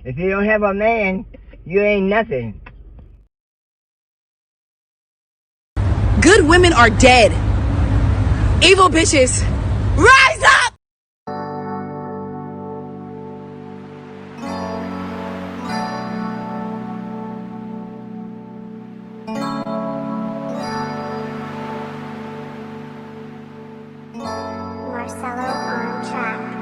If you don't have a man, you ain't nothing. Good women are dead. Evil bitches, rise up! Marcelo on track.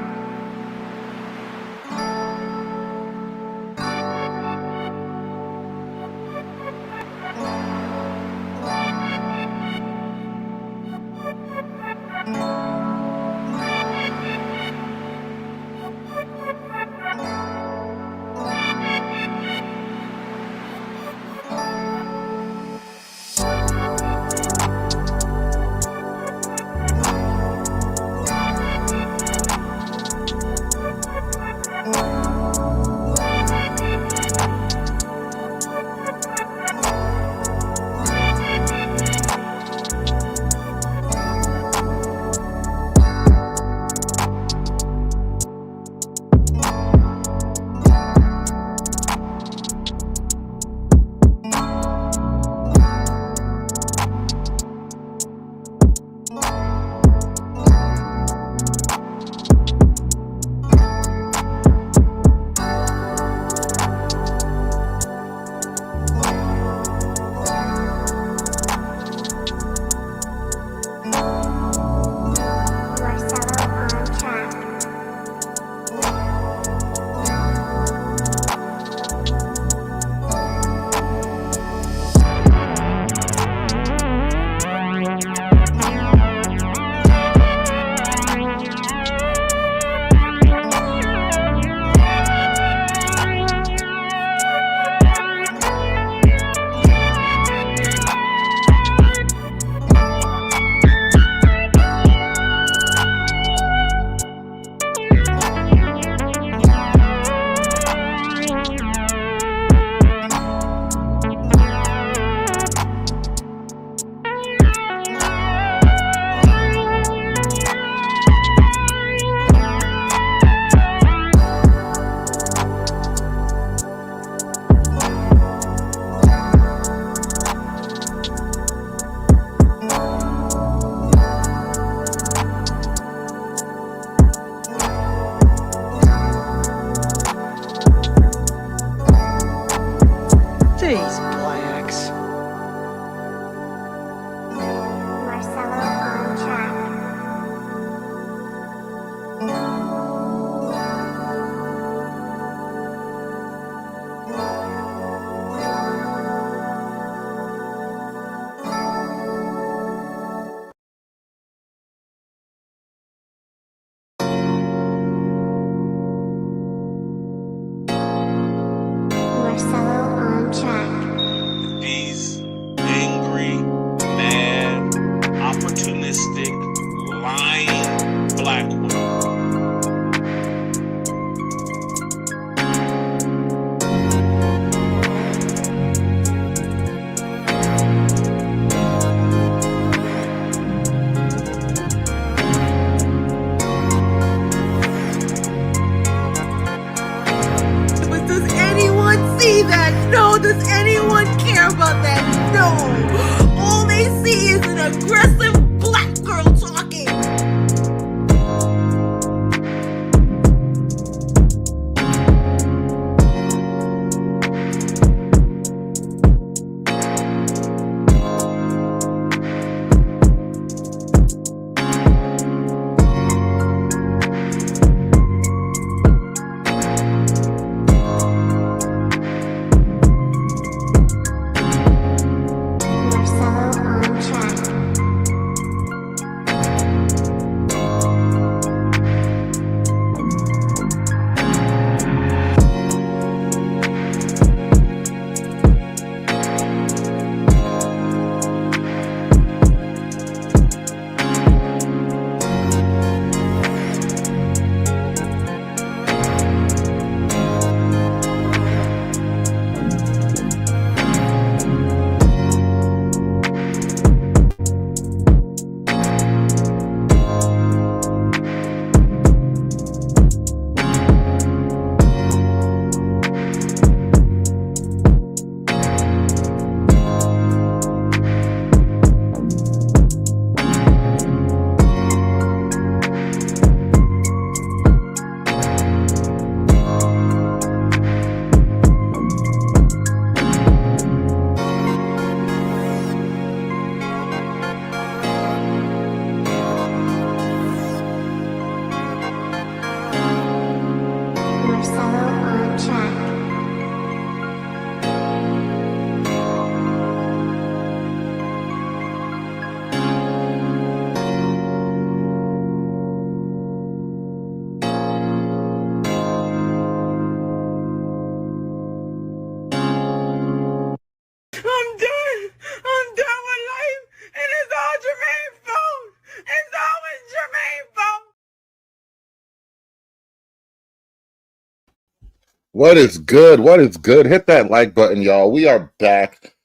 What is good? What is good? Hit that like button, y'all. We are back.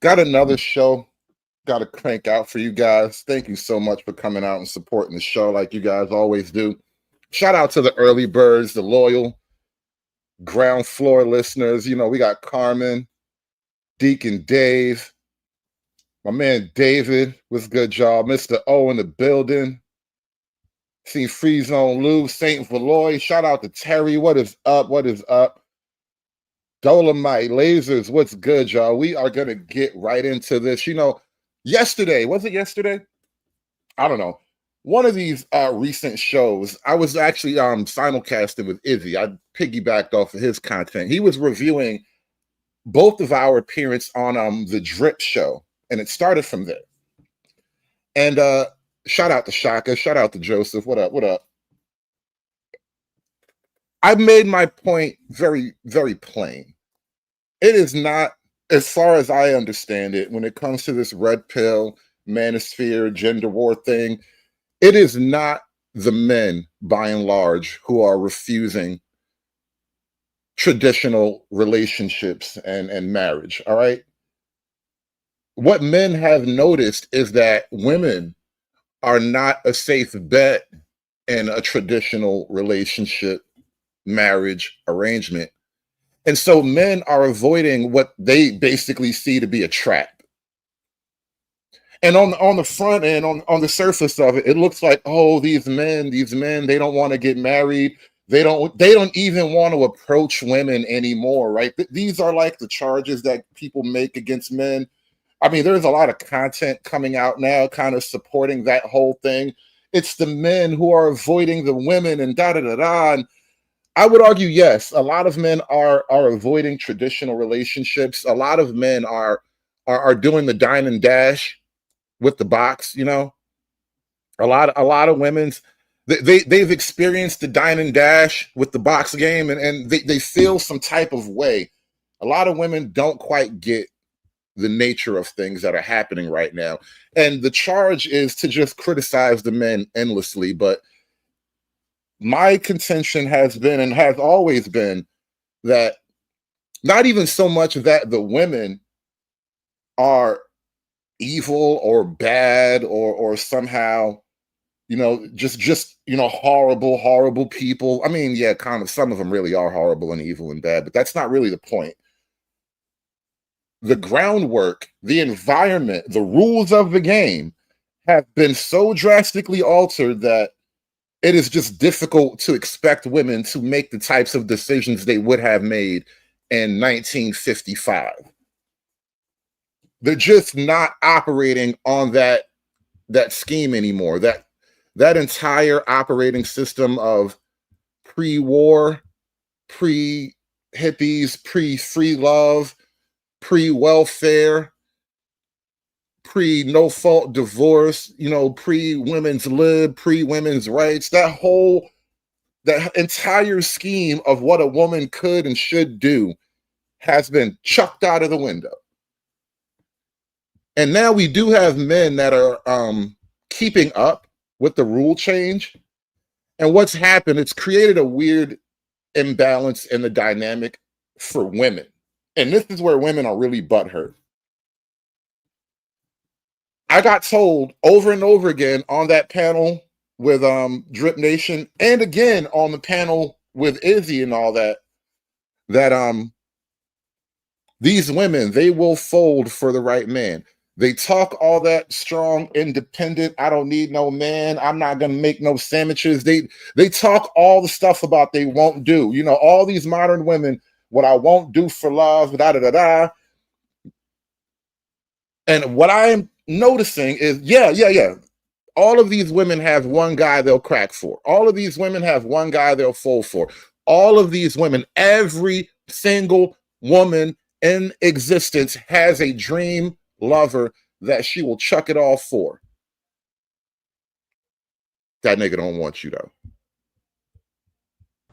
Got another show. Got to crank out for you guys. Thank you so much for coming out and supporting the show like you guys always do. Shout out to the early birds, the loyal ground floor listeners. You know, we got Carmen, Deacon Dave, my man David. What's good, y'all? Mr. O in the building. Seen Free Zone Lou, Saint Valoy. Shout out to Terry. What is up? What is up? Dolomite, Lasers. What's good, y'all? We are going to get right into this. You know, yesterday, was it yesterday? I don't know. One of these recent shows, I was actually simulcasting with Izzy. I piggybacked off of his content. He was reviewing both of our appearance on the Drip show, and it started from there. And shout out to Shaka. Shout out to Joseph. What up? What up? I made my point very, very plain. It is not, as far as I understand it, when it comes to this red pill, manosphere, gender war thing, it is not the men, by and large, who are refusing traditional relationships and marriage, all right? What men have noticed is that women are not a safe bet in a traditional relationship, marriage arrangement. And so men are avoiding what they basically see to be a trap. And on the front end, on the surface of it, it looks like, oh, these men, they don't want to get married. They don't even want to approach women anymore, right? These are like the charges that people make against men. I mean, there's a lot of content coming out now kind of supporting that whole thing. It's the men who are avoiding the women and da-da-da-da. And I would argue, yes, a lot of men are avoiding traditional relationships. A lot of men are doing the dine and dash with the box, you know. A lot of women's they've experienced the dine and dash with the box game, and they feel some type of way. A lot of women don't quite get the nature of things that are happening right now. And the charge is to just criticize the men endlessly. But my contention has been and has always been that not even so much that the women are evil or bad or somehow, you know, just you know, horrible people. I mean, yeah, kind of, some of them really are horrible and evil and bad, but that's not really the point. The groundwork, the environment, the rules of the game have been so drastically altered that it is just difficult to expect women to make the types of decisions they would have made in 1955. They're just not operating on that scheme anymore. That entire operating system of pre-war, pre-hippies, pre-free love, pre-welfare, pre-no-fault divorce, you know, pre-women's lib, pre-women's rights, that entire scheme of what a woman could and should do has been chucked out of the window. And now we do have men that are keeping up with the rule change. And what's happened, it's created a weird imbalance in the dynamic for women. And this is where women are really butthurt. I got told over and over again on that panel with Drip Nation, and again on the panel with Izzy and all that these women, they will fold for the right man. They talk all that strong, independent, I don't need no man, I'm not gonna make no sandwiches. They talk all the stuff about they won't do. You know, all these modern women, what I won't do for love, da-da-da-da. And what I'm noticing is, yeah. All of these women have one guy they'll crack for. All of these women have one guy they'll fold for. All of these women, every single woman in existence has a dream lover that she will chuck it all for. That nigga don't want you though.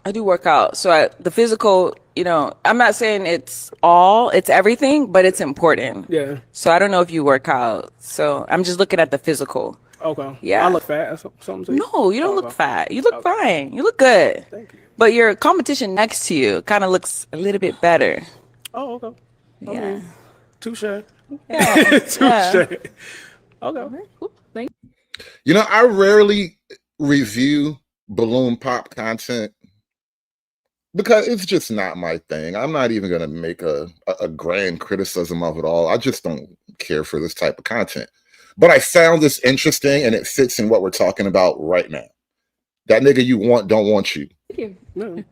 I do work out. So the physical, you know, I'm not saying it's everything, but it's important. Yeah. So I don't know if you work out. So I'm just looking at the physical. Okay. Yeah. I look fat or something too? No, you don't look Okay. fat. You look Okay. fine. You look good. Thank you. But your competition next to you kind of looks a little bit better. Oh, okay. I Yeah. mean, touche. Yeah. Touche. Yeah. Okay. Cool. Thank You know, I rarely review balloon pop content because it's just not my thing. I'm not even going to make a grand criticism of it all. I just don't care for this type of content. But I found this interesting and it fits in what we're talking about right now. That nigga you want don't want you. No.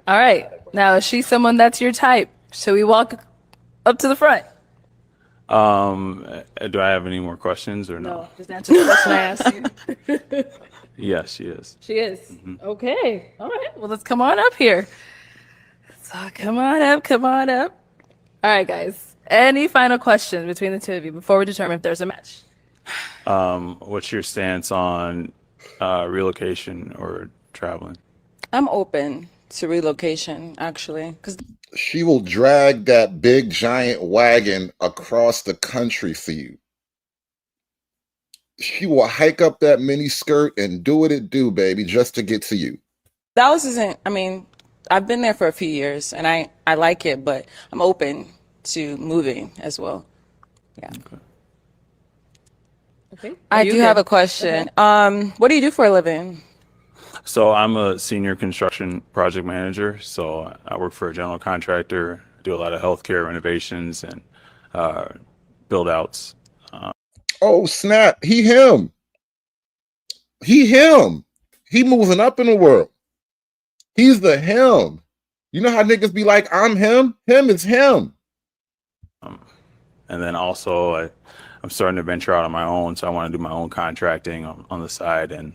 All right. Now, is she someone that's your type? Should we walk up to the front? Do I have any more questions or no? Just answer the question I asked you. Yes, she is. She is. Okay. All right. Well, let's come on up here. So come on up. Come on up. All right, guys. Any final questions between the two of you before we determine if there's a match? What's your stance on relocation or traveling? I'm open to relocation, actually, because She will drag that big giant wagon across the country for you. She will hike up that mini skirt and do what it do, baby, just to get to you. Dallas isn't, I mean, I've been there for a few years and I like it, but I'm open to moving as well. Yeah. Okay. I You do good? have a question. What do you do for a living? So I'm a senior construction project manager. So I work for a general contractor, do a lot of healthcare renovations and build outs. Oh, snap. He him. He moving up in the world. He's the him. You know how niggas be like, I'm him? Him is him. And then also I'm starting to venture out on my own. So I want to do my own contracting on the side and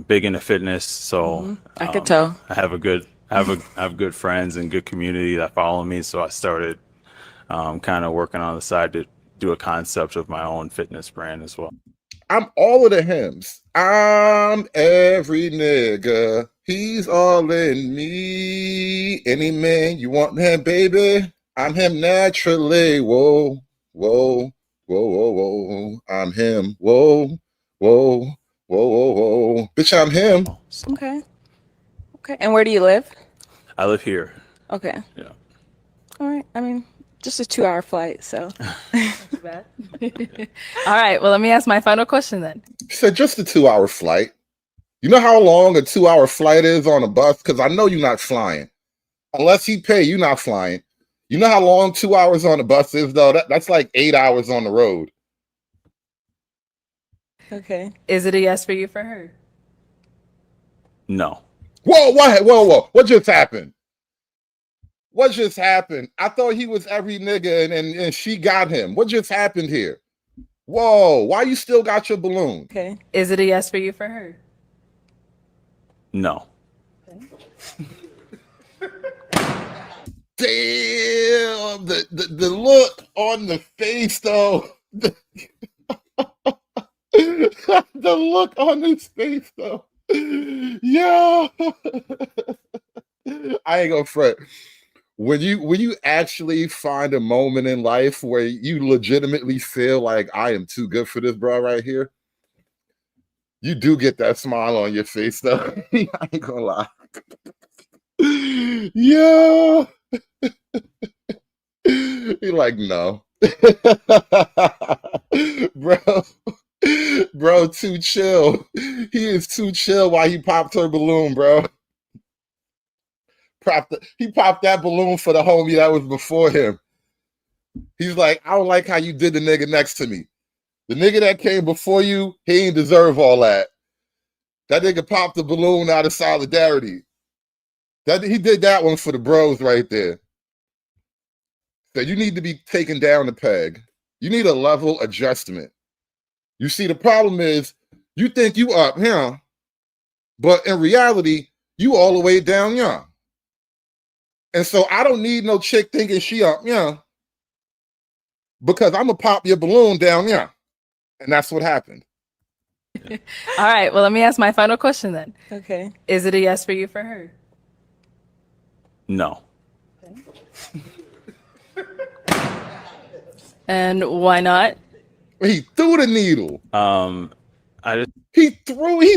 big into fitness. So I could tell. I have good friends and good community that follow me. So I started kind of working on the side to do a concept of my own fitness brand as well. I'm all of the hymns. I'm every nigga. He's all in me. Any man you want him, baby. I'm him naturally. Whoa, whoa, whoa, whoa, whoa. I'm him. Whoa, whoa, whoa, whoa, whoa. Bitch, I'm him. Okay. Okay. And where do you live? I live here. Okay. Yeah. All right. I mean, just a 2-hour flight, so. All right. Well, let me ask my final question then. She said just a 2-hour flight. You know how long a 2-hour flight is on a bus? Because I know you're not flying. Unless he pay, you're not flying. You know how long 2 hours on the bus is, though? That's like 8 hours on the road. Okay. Is it a yes for you for her? No. Whoa, whoa. What just happened? What just happened? I thought he was every nigga and she got him. What just happened here? Whoa, why you still got your balloon? Okay. Is it a yes for you for her? No. Damn, the look on the face, though. The look on his face, though. Yeah. I ain't gonna fret. When you actually find a moment in life where you legitimately feel like I am too good for this, bro, right here, you do get that smile on your face, though. I ain't gonna lie. Yeah. You're like, no. Bro, too chill. He is too chill while he popped her balloon, bro. He popped that balloon for the homie that was before him. He's like, I don't like how you did the nigga next to me. The nigga that came before you, he ain't deserve all that. That nigga popped the balloon out of solidarity. He did that one for the bros right there. So you need to be taken down a peg. You need a level adjustment. You see, the problem is you think you up here, but in reality, you all the way down here. And so I don't need no chick thinking she up here because I'm going to pop your balloon down here. And that's what happened. All right. Well, let me ask my final question then. Okay. Is it a yes for you for her? No. And why not? He threw the needle. I just He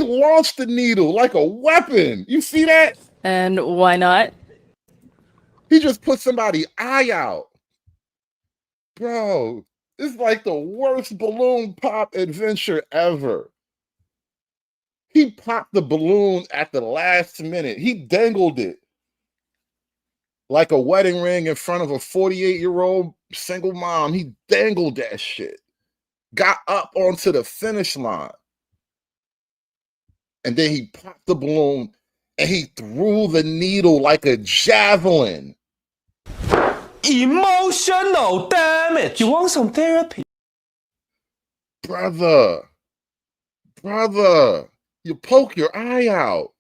launched the needle like a weapon. You see that? And why not? He just put somebody's eye out. Bro, it's like the worst balloon pop adventure ever. He popped the balloon at the last minute. He dangled it like a wedding ring in front of a 48-year-old single mom. He dangled that shit. Got up onto the finish line. And then he popped the balloon and he threw the needle like a javelin. Emotional damage. You want some therapy? Brother, you poke your eye out.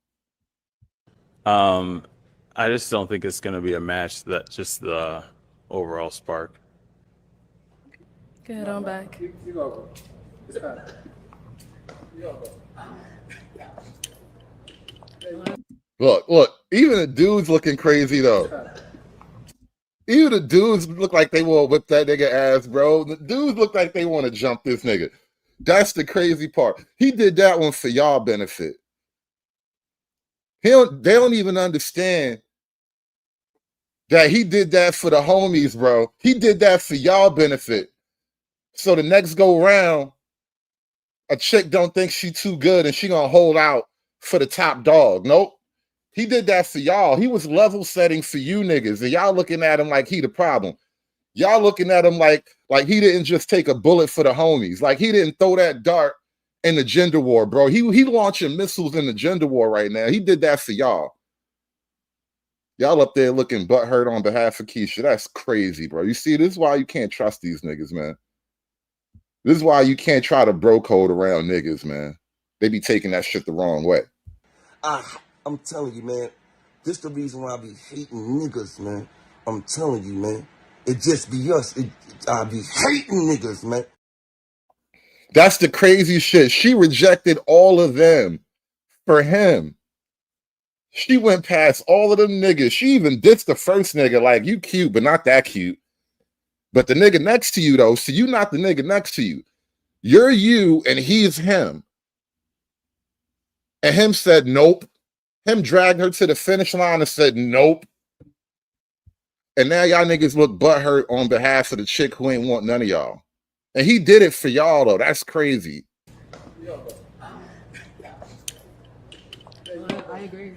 I just don't think it's going to be a match that just the overall spark. Go ahead on back. Look, even the dudes looking crazy though. Even the dudes look like they want to whip that nigga ass, bro. The dudes look like they want to jump this nigga. That's the crazy part. He did that one for y'all benefit. They don't even understand that he did that for the homies, bro. He did that for y'all benefit. So the next go round, a chick don't think she too good and she gonna hold out for the top dog. Nope. He did that for y'all. He was level setting for you niggas. And y'all looking at him like he the problem. Y'all looking at him like he didn't just take a bullet for the homies. Like he didn't throw that dart in the gender war, bro. He launching missiles in the gender war right now. He did that for y'all. Y'all up there looking butthurt on behalf of Keisha. That's crazy, bro. You see, this is why you can't trust these niggas, man. This is why you can't try to bro code around niggas, man. They be taking that shit the wrong way. I'm telling you, man, this the reason why I be hating niggas, man. I'm telling you, man. It just be us. I be hating niggas, man. That's the crazy shit. She rejected all of them for him. She went past all of them niggas. She even ditched the first nigga, like, you cute, but not that cute. But the nigga next to you, though, so you not the nigga next to you. You're you, and he's him. And him said, nope. Him dragged her to the finish line and said, nope. And now y'all niggas look butthurt on behalf of the chick who ain't want none of y'all. And he did it for y'all, though. That's crazy. I agree.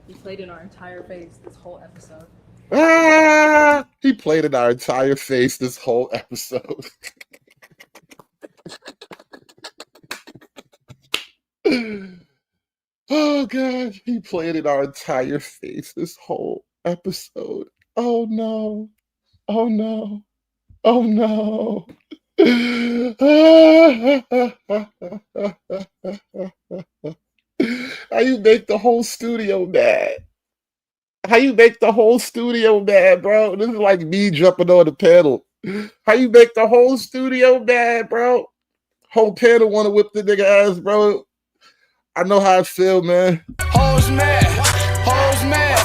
He played in our entire face this whole episode. He played in our entire face this whole episode. Oh, God. He played in our entire face this whole episode. Oh, no. Oh, no. Oh, no. How you make the whole studio mad? How you make the whole studio mad, bro? This is like me jumping on the panel. How you make the whole studio mad, bro? Whole panel want to whip the nigga ass, bro. I know how I feel, man. Hoes mad. Hoes mad.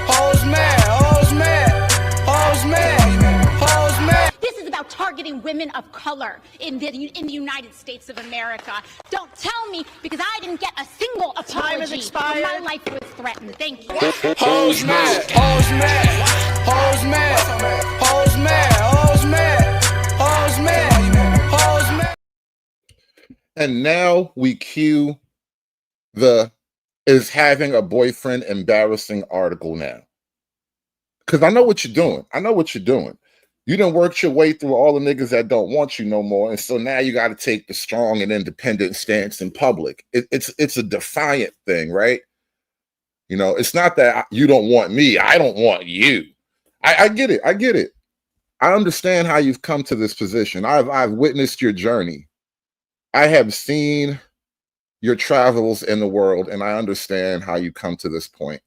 Hoes mad. Hoes mad. Hoes mad. Hoes mad. This is about targeting women of color in the United States of America. Don't tell me, because I didn't get a single apology. Time has expired. My life was threatened. Thank you. Hoes mad. Hoes mad. Hoes mad. Hoes mad. Hoes mad. Hoes mad. Hoes mad. And now we cue the is having a boyfriend embarrassing article now. Because I know what you're doing. I know what you're doing. You done worked your way through all the niggas that don't want you no more. And so now you got to take the strong and independent stance in public. It's a defiant thing, right? You know, it's not that you don't want me. I don't want you. I get it. I get it. I understand how you've come to this position. I've witnessed your journey. I have seen your travels in the world, and I understand how you come to this point.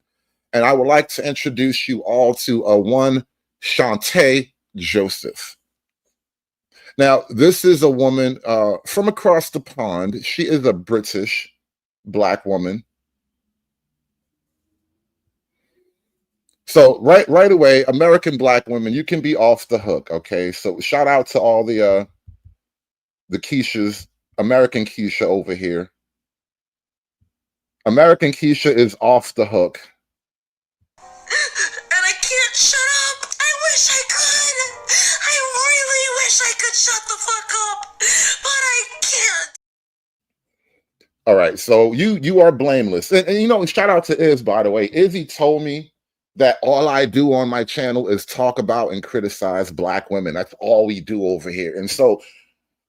And I would like to introduce you all to a one Shantae Joseph. Now, this is a woman from across the pond. She is a British Black woman. So right away, American Black women, you can be off the hook, okay? So shout out to all the the Keishas, American Keisha over here. American Keisha is off the hook. And I can't shut up. I wish I could. I really wish I could shut the fuck up, but I can't. All right, so you are blameless. And you know, shout out to Iz, by the way. Izzy told me that all I do on my channel is talk about and criticize Black women. That's all we do over here. And so,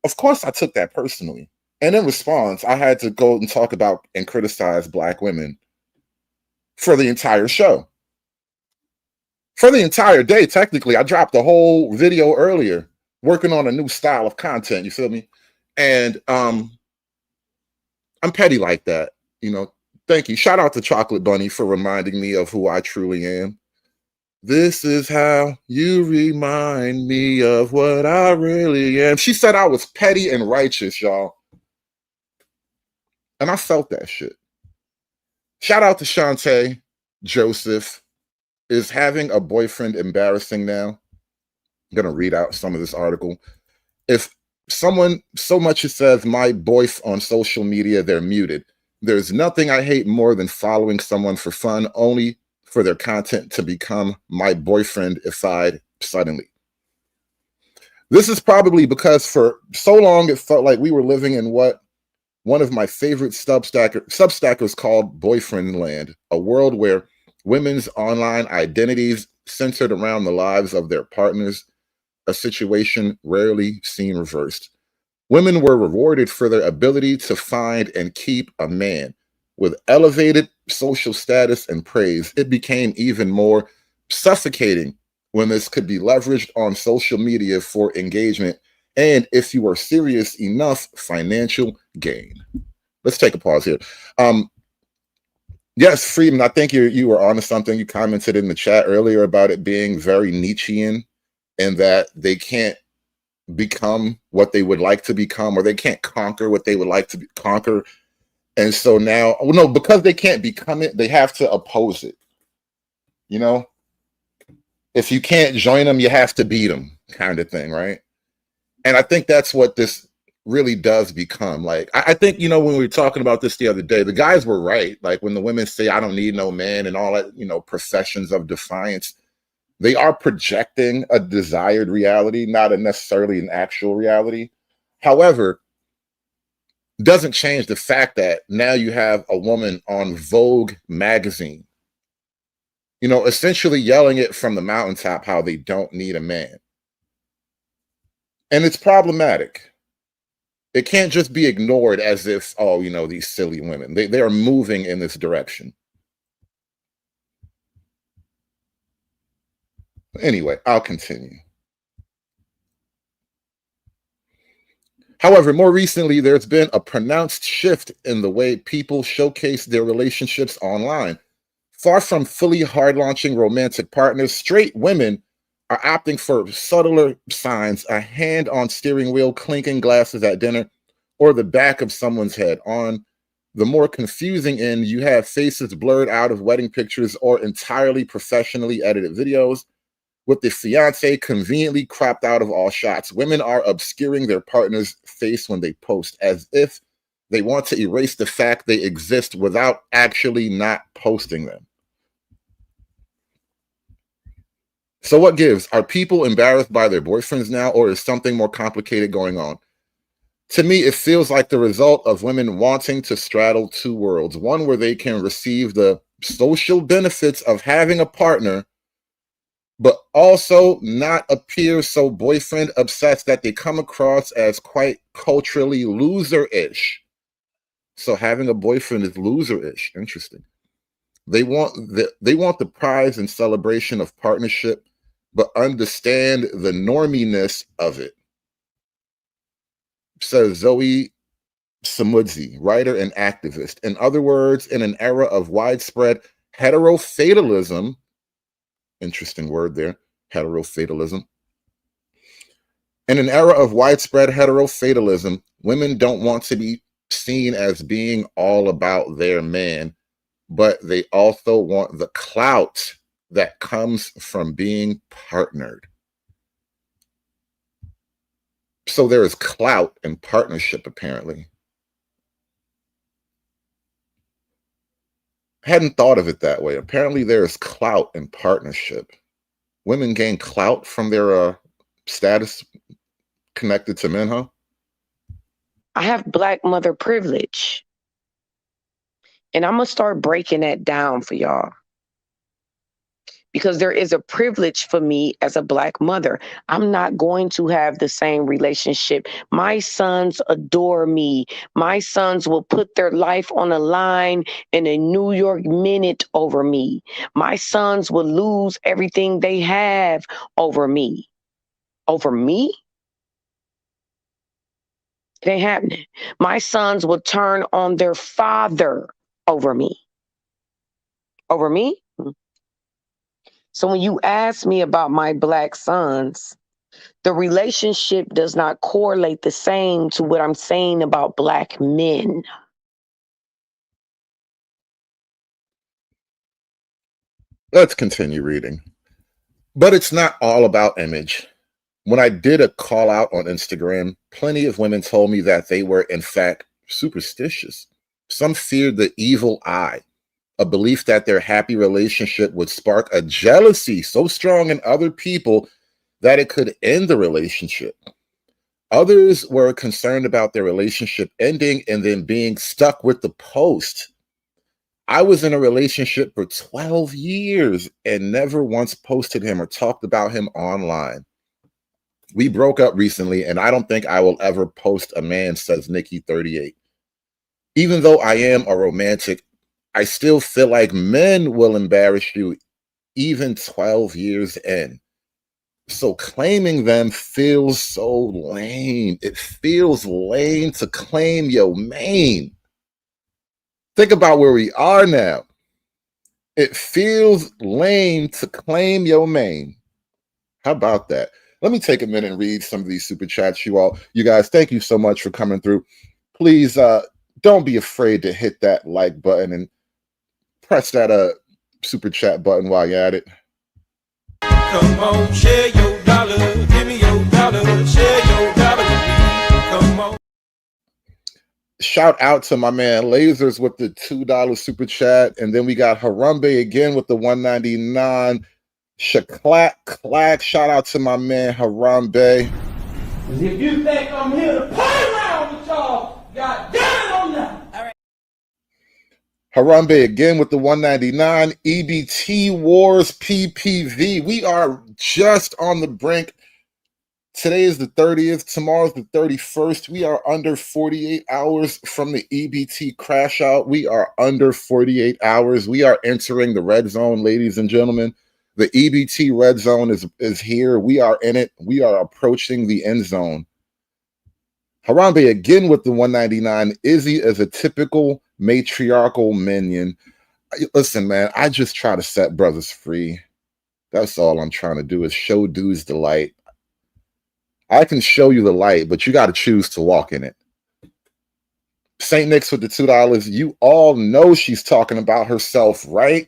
of course, I took that personally. And in response, I had to go and talk about and criticize Black women for the entire show. For the entire day, technically. I dropped a whole video earlier working on a new style of content, you feel me? And I'm petty like that, you know. Thank you. Shout out to Chocolate Bunny for reminding me of who I truly am. This is how you remind me of what I really am. She said I was petty and righteous, y'all. And I felt that shit. Shout out to Shantae Joseph. Is having a boyfriend embarrassing now? I'm going to read out some of this article. If someone so much as says my boyf on social media, they're muted. There's nothing I hate more than following someone for fun, only for their content to become my boyfriend-ified suddenly. This is probably because for so long it felt like we were living in what one of my favorite Substackers called Boyfriend Land, a world where women's online identities centered around the lives of their partners, a situation rarely seen reversed. Women were rewarded for their ability to find and keep a man. With elevated social status and praise, it became even more suffocating when this could be leveraged on social media for engagement and, if you are serious enough, financial gain. Let's take a pause here. Yes, Freeman, I think you were onto something. You commented in the chat earlier about it being very Nietzschean and that they can't become what they would like to become, or they can't conquer what they would like to conquer. And so now, well, no, because they can't become it, they have to oppose it. You know, if you can't join them, you have to beat them, kind of thing, right? And I think that's what this really does become. Like, I think, you know, when we were talking about this the other day, the guys were right. Like when the women say, I don't need no man and all that, you know, professions of defiance, they are projecting a desired reality, not necessarily an actual reality. However, doesn't change the fact that now you have a woman on Vogue magazine, you know, essentially yelling it from the mountaintop how they don't need a man. And it's problematic. It can't just be ignored as if, oh, you know, these silly women. They are moving in this direction. Anyway, I'll continue. However, more recently, there's been a pronounced shift in the way people showcase their relationships online. Far from fully hard-launching romantic partners, straight women are opting for subtler signs, a hand on steering wheel, clinking glasses at dinner, or the back of someone's head. On the more confusing end, you have faces blurred out of wedding pictures or entirely professionally edited videos, with the fiance conveniently cropped out of all shots. Women are obscuring their partner's face when they post, as if they want to erase the fact they exist without actually not posting them. So what gives? Are people embarrassed by their boyfriends now, or is something more complicated going on? To me, it feels like the result of women wanting to straddle two worlds, one where they can receive the social benefits of having a partner, but also not appear so boyfriend obsessed that they come across as quite culturally loser-ish. So having a boyfriend is loser-ish. Interesting. They want the prize and celebration of partnership, but understand the norminess of it, says Zoe Samudzi, writer and activist. In other words, in an era of widespread heterofatalism, interesting word there, heterofatalism. In an era of widespread heterofatalism, women don't want to be seen as being all about their man, but they also want the clout that comes from being partnered. So there is clout in partnership, apparently. Hadn't thought of it that way. Apparently there is clout in partnership. Women gain clout from their status connected to men, huh? I have Black mother privilege. And I'm going to start breaking that down for y'all. Because there is a privilege for me as a Black mother. I'm not going to have the same relationship. My sons adore me. My sons will put their life on the line in a New York minute over me. My sons will lose everything they have over me. Over me? It ain't happening. My sons will turn on their father over me. Over me? So when you ask me about my Black sons, the relationship does not correlate the same to what I'm saying about Black men. Let's continue reading. But it's not all about image. When I did a call out on Instagram, plenty of women told me that they were, in fact, superstitious. Some feared the evil eye, a belief that their happy relationship would spark a jealousy so strong in other people that it could end the relationship. Others were concerned about their relationship ending and then being stuck with the post. I was in a relationship for 12 years and never once posted him or talked about him online. We broke up recently, and I don't think I will ever post a man, says Nikki 38. Even though I am a romantic, I still feel like men will embarrass you even 12 years in. So claiming them feels so lame. It feels lame to claim your main. Think about where we are now. It feels lame to claim your main. How about that? Let me take a minute and read some of these super chats. You guys, thank you so much for coming through. Please don't be afraid to hit that like button and press that super chat button while you're at it. Come on, share your dollar. Give me your dollar. Share your dollar with me. Come on. Shout out to my man Lasers with the $2 super chat. And then we got Harambe again with the $1.99. Shaklak clack. Shout out to my man Harambe. If you think I'm here to play around with y'all, God damn it, I'm not. All right. Harambe again with the $1.99. EBT Wars PPV. We are just on the brink. Today is the 30th. Tomorrow's the 31st. We are under 48 hours from the EBT crash out. We are under 48 hours. We are entering the red zone, ladies and gentlemen. The EBT red zone is here. We are in it. We are approaching the end zone. Harambe again with the $1.99. Izzy is a typical matriarchal minion. Listen, man, I just try to set brothers free. That's all I'm trying to do is show dudes the light. I can show you the light, but you got to choose to walk in it. St. Nick's with the $2. You all know she's talking about herself, right?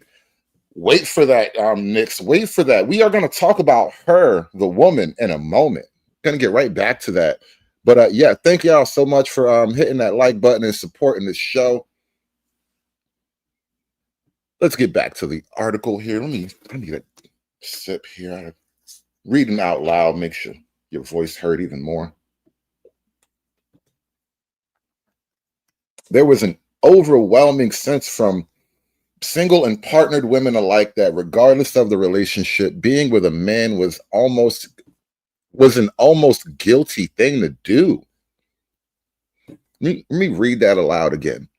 Wait for that, Nix. Wait for that. We are going to talk about her, the woman, in a moment. Going to get right back to that. But yeah, thank y'all so much for hitting that like button and supporting this show. Let's get back to the article here. I need a sip here. Reading out loud makes your voice heard even more. There was an overwhelming sense from single and partnered women alike that regardless of the relationship, being with a man was an almost guilty thing to do. Let me read that aloud again.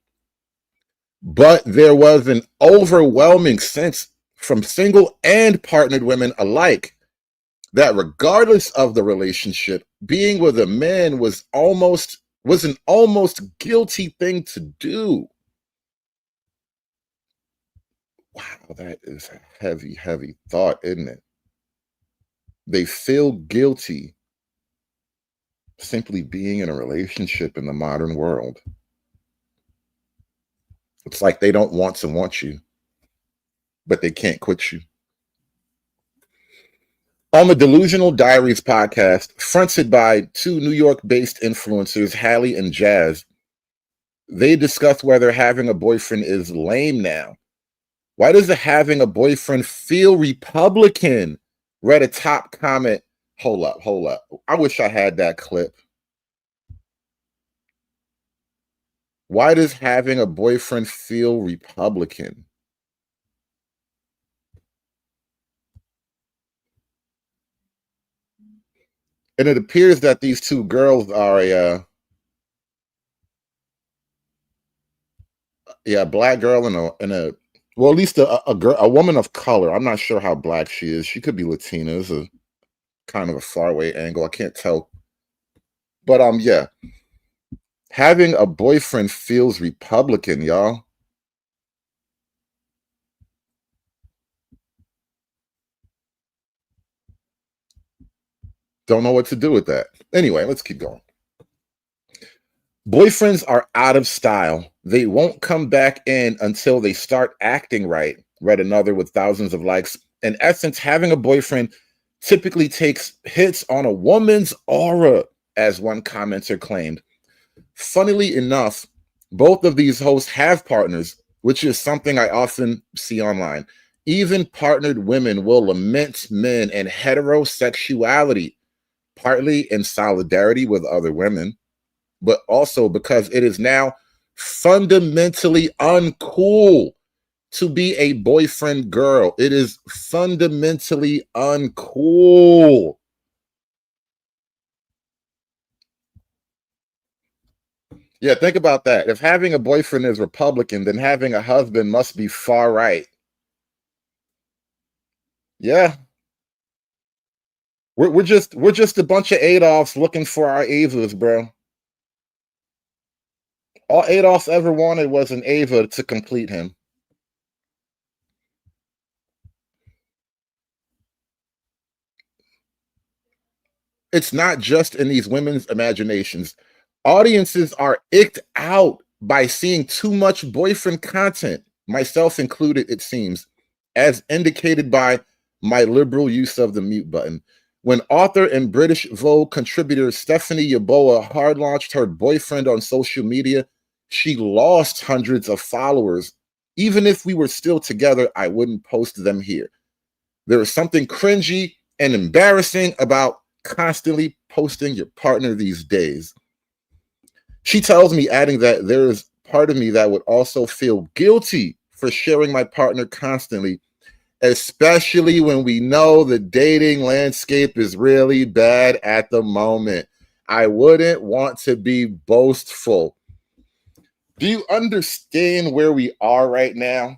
But there was an overwhelming sense from single and partnered women alike that regardless of the relationship, being with a man was an almost guilty thing to do. Wow, that is a heavy, heavy thought, isn't it? They feel guilty simply being in a relationship in the modern world. It's like they don't want to want you, but they can't quit you. On the Delusional Diaries podcast, fronted by two New York-based influencers, Hallie and Jazz, they discuss whether having a boyfriend is lame now. Why does having a boyfriend feel Republican? Read a top comment. Hold up. I wish I had that clip. Why does having a boyfriend feel Republican? And it appears that these two girls are a black girl and a well, at least a woman of color. I'm not sure how black she is. She could be Latina. It's a kind of a faraway angle. I can't tell. But yeah. Having a boyfriend feels Republican, y'all. Don't know what to do with that. Anyway, let's keep going. Boyfriends are out of style. They won't come back in until they start acting right. Read another with thousands of likes. In essence, having a boyfriend typically takes hits on a woman's aura, as one commenter claimed. Funnily enough, both of these hosts have partners, which is something I often see online. Even partnered women will lament men and heterosexuality, partly in solidarity with other women, but also because it is now fundamentally uncool to be a boyfriend girl. It is fundamentally uncool. Yeah, think about that. If having a boyfriend is Republican, then having a husband must be far right. Yeah. We're just a bunch of Adolfs looking for our Avas, bro. All Adolf ever wanted was an Ava to complete him. It's not just in these women's imaginations. Audiences are icked out by seeing too much boyfriend content, myself included, it seems, as indicated by my liberal use of the mute button. When author and British Vogue contributor Stephanie Yeboah hard launched her boyfriend on social media, she lost hundreds of followers. Even if we were still together, I wouldn't post them here. There is something cringy and embarrassing about constantly posting your partner these days. She tells me, adding that there is part of me that would also feel guilty for sharing my partner constantly, especially when we know the dating landscape is really bad at the moment. I wouldn't want to be boastful. Do you understand where we are right now?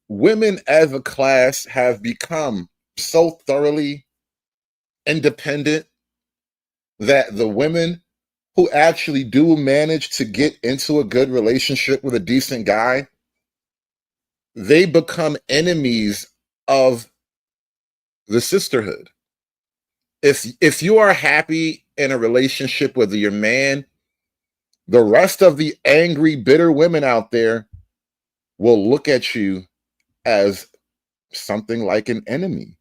Women as a class have become so thoroughly independent that the women who actually do manage to get into a good relationship with a decent guy, they become enemies of the sisterhood. If you are happy in a relationship with your man, the rest of the angry, bitter women out there will look at you as something like an enemy.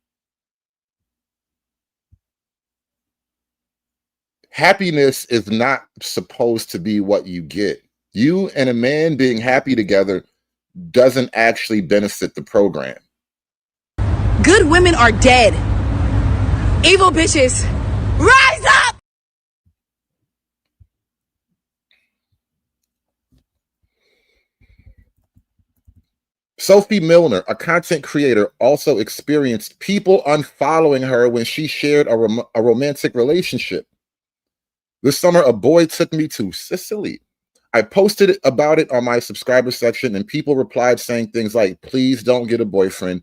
Happiness is not supposed to be what you get. You and a man being happy together doesn't actually benefit the program. Good women are dead. Evil bitches, rise up! Sophie Milner, a content creator, also experienced people unfollowing her when she shared a romantic relationship. This summer, a boy took me to Sicily. I posted about it on my subscriber section, and people replied saying things like, please don't get a boyfriend.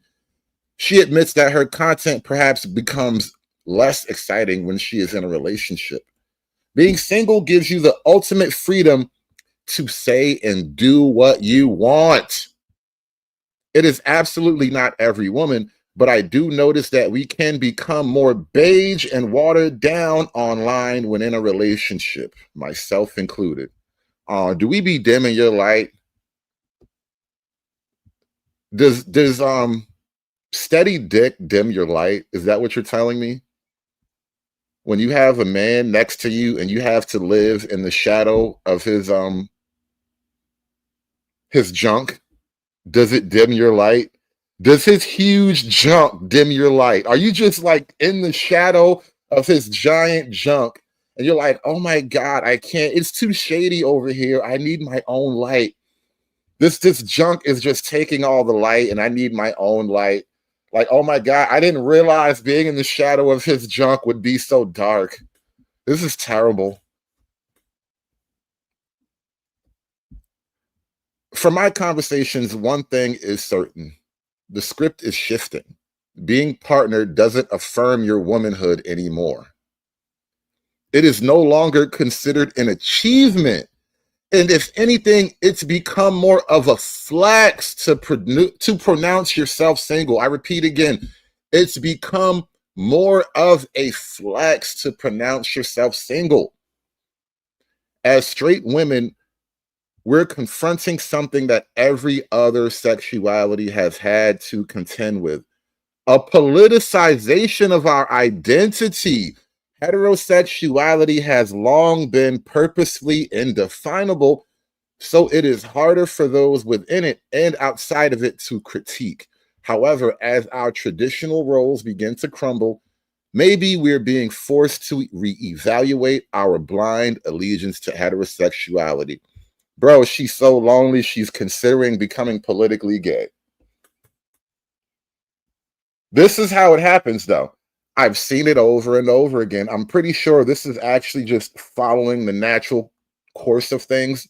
She admits that her content perhaps becomes less exciting when she is in a relationship. Being single gives you the ultimate freedom to say and do what you want. It is absolutely not every woman, but I do notice that we can become more beige and watered down online when in a relationship, myself included. Do we be dimming your light? Does steady dick dim your light? Is that what you're telling me? When you have a man next to you and you have to live in the shadow of his junk, does it dim your light? Does his huge junk dim your light? Are you just like in the shadow of his giant junk and you're like, oh my God, I can't, it's too shady over here. I need my own light. This junk is just taking all the light and I need my own light. Like, oh my God, I didn't realize being in the shadow of his junk would be so dark. This is terrible. From my conversations, one thing is certain. The script is shifting. Being partnered doesn't affirm your womanhood anymore. It is no longer considered an achievement. And if anything, it's become more of a flex to pronounce yourself single. I repeat again, it's become more of a flex to pronounce yourself single. As straight women, we're confronting something that every other sexuality has had to contend with. A politicization of our identity. Heterosexuality has long been purposefully indefinable, so it is harder for those within it and outside of it to critique. However, as our traditional roles begin to crumble, maybe we're being forced to reevaluate our blind allegiance to heterosexuality. Bro, she's so lonely, she's considering becoming politically gay. This is how it happens, though. I've seen it over and over again. I'm pretty sure this is actually just following the natural course of things.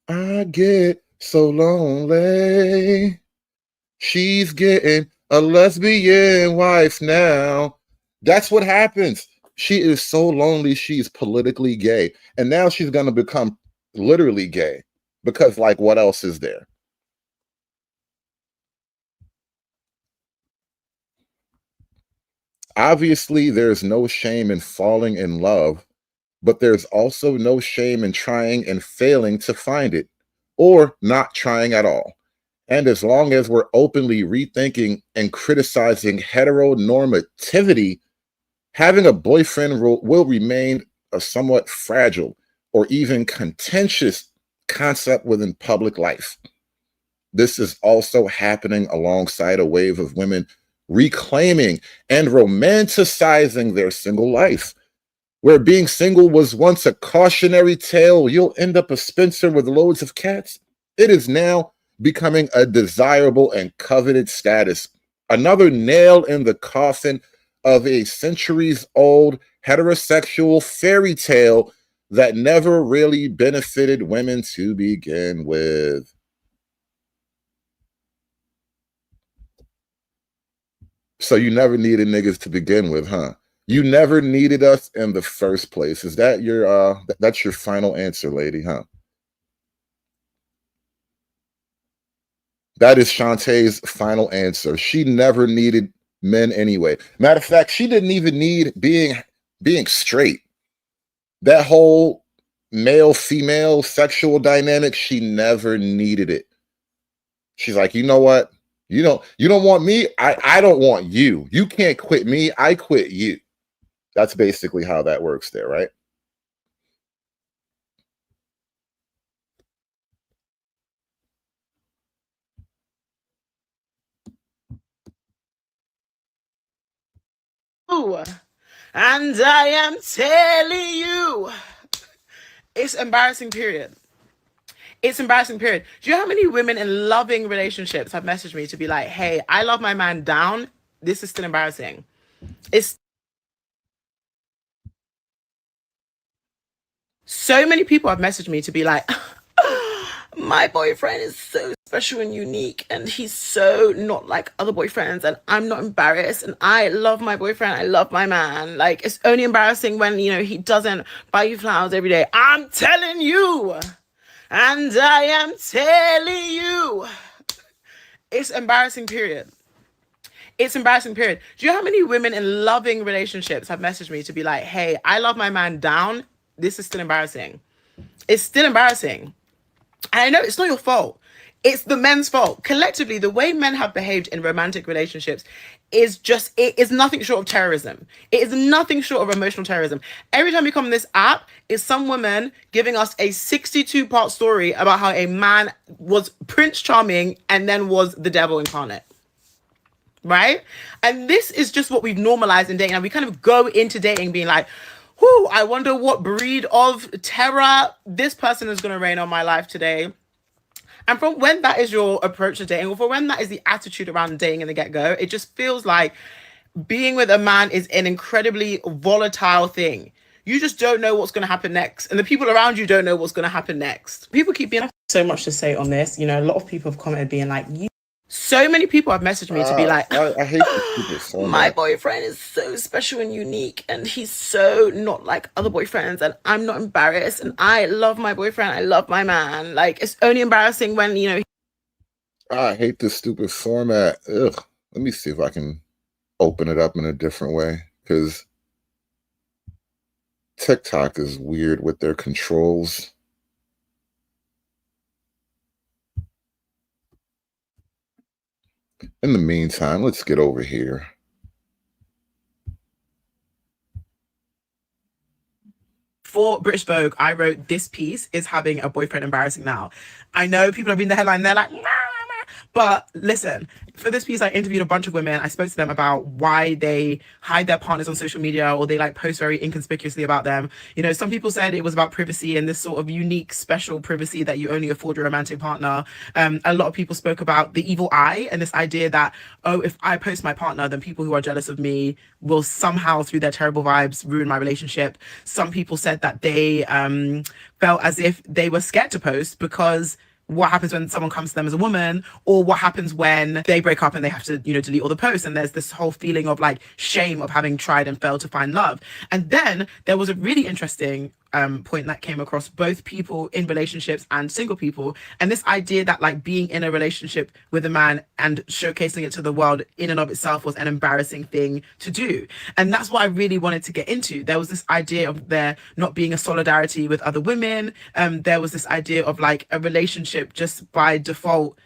I get so lonely. She's getting a lesbian wife now. That's what happens. She is so lonely, she's politically gay. And now she's going to become literally gay because, like, what else is there? Obviously, there's no shame in falling in love, but there's also no shame in trying and failing to find it, or not trying at all. And as long as we're openly rethinking and criticizing heteronormativity, having a boyfriend will remain a somewhat fragile or even contentious concept within public life. This is also happening alongside a wave of women reclaiming and romanticizing their single life. Where being single was once a cautionary tale, you'll end up a Spencer with loads of cats, it is now becoming a desirable and coveted status. Another nail in the coffin of a centuries-old heterosexual fairy tale that never really benefited women to begin with. So you never needed niggas to begin with, huh? You never needed us in the first place. Is that your that's your final answer, lady, huh? That is Shantae's final answer. She never needed men anyway. Matter of fact, she didn't even need being straight. That whole male-female sexual dynamic, she never needed it. She's like, you know what? You don't want me, I don't want you. You can't quit me, I quit you. That's basically how that works there, right? And I am telling you, it's embarrassing, period. It's embarrassing, period. Do you know how many women in loving relationships have messaged me to be like, hey, I love my man down. This is still embarrassing. It's so many people have messaged me to be like, my boyfriend is so special and unique and he's so not like other boyfriends and I'm not embarrassed and I love my boyfriend, I love my man. Like, it's only embarrassing when, you know, he doesn't buy you flowers every day. I'm telling you, and I am telling you, it's embarrassing, period. It's embarrassing, period. Do you know how many women in loving relationships have messaged me to be like, hey, I love my man down. This is still embarrassing. It's still embarrassing. And I know it's not your fault. It's the men's fault. Collectively, the way men have behaved in romantic relationships it is nothing short of terrorism. It is nothing short of emotional terrorism. Every time we come on this app, is some woman giving us a 62-part story about how a man was Prince Charming and then was the devil incarnate. Right? And this is just what we've normalized in dating. And we kind of go into dating being like, whoo, I wonder what breed of terror this person is going to reign on my life today. And from when that is your approach to dating, or for when that is the attitude around dating in the get-go, it just feels like being with a man is an incredibly volatile thing. You just don't know what's going to happen next. And the people around you don't know what's going to happen next. People keep being so much to say on this. You know, a lot of people have commented being like, so many people have messaged me to be like, I hate this people so my much. boyfriend is so special and unique and he's so not like other boyfriends and I'm not embarrassed and I love my boyfriend, I love my man. Like, it's only embarrassing when, you know. I hate this stupid format. Ugh. Let me see if I can open it up in a different way, because TikTok is weird with their controls. In the meantime, let's get over here. For British Vogue, I wrote, this piece is having a boyfriend embarrassing now. I know people have reading the headline, they're like, nah, nah, nah. But listen, for this piece, I interviewed a bunch of women. I spoke to them about why they hide their partners on social media, or they like post very inconspicuously about them. You know, some people said it was about privacy and this sort of unique, special privacy that you only afford your romantic partner. A lot of people spoke about the evil eye and this idea that, oh, if I post my partner, then people who are jealous of me will somehow, through their terrible vibes, ruin my relationship. Some people said that they felt as if they were scared to post because what happens when someone comes to them as a woman, or what happens when they break up and they have to, you know, delete all the posts. And there's this whole feeling of like shame of having tried and failed to find love. And then there was a really interesting point that came across both people in relationships and single people. And this idea that like being in a relationship with a man and showcasing it to the world in and of itself was an embarrassing thing to do. And that's what I really wanted to get into. There was this idea of there not being a solidarity with other women. There was this idea of like a relationship just by default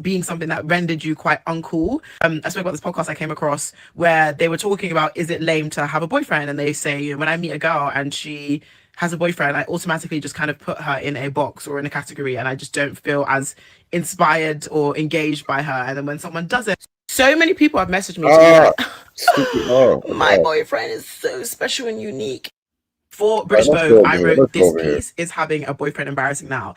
being something that rendered you quite uncool. I spoke about this podcast I came across where they were talking about, is it lame to have a boyfriend? And they say, you know, when I meet a girl and she has a boyfriend, I automatically just kind of put her in a box or in a category, and I just don't feel as inspired or engaged by her. And then when someone does it, so many people have messaged me to be like, my boyfriend is so special and unique. For British Vogue, I wrote, this piece is having a boyfriend embarrassing now.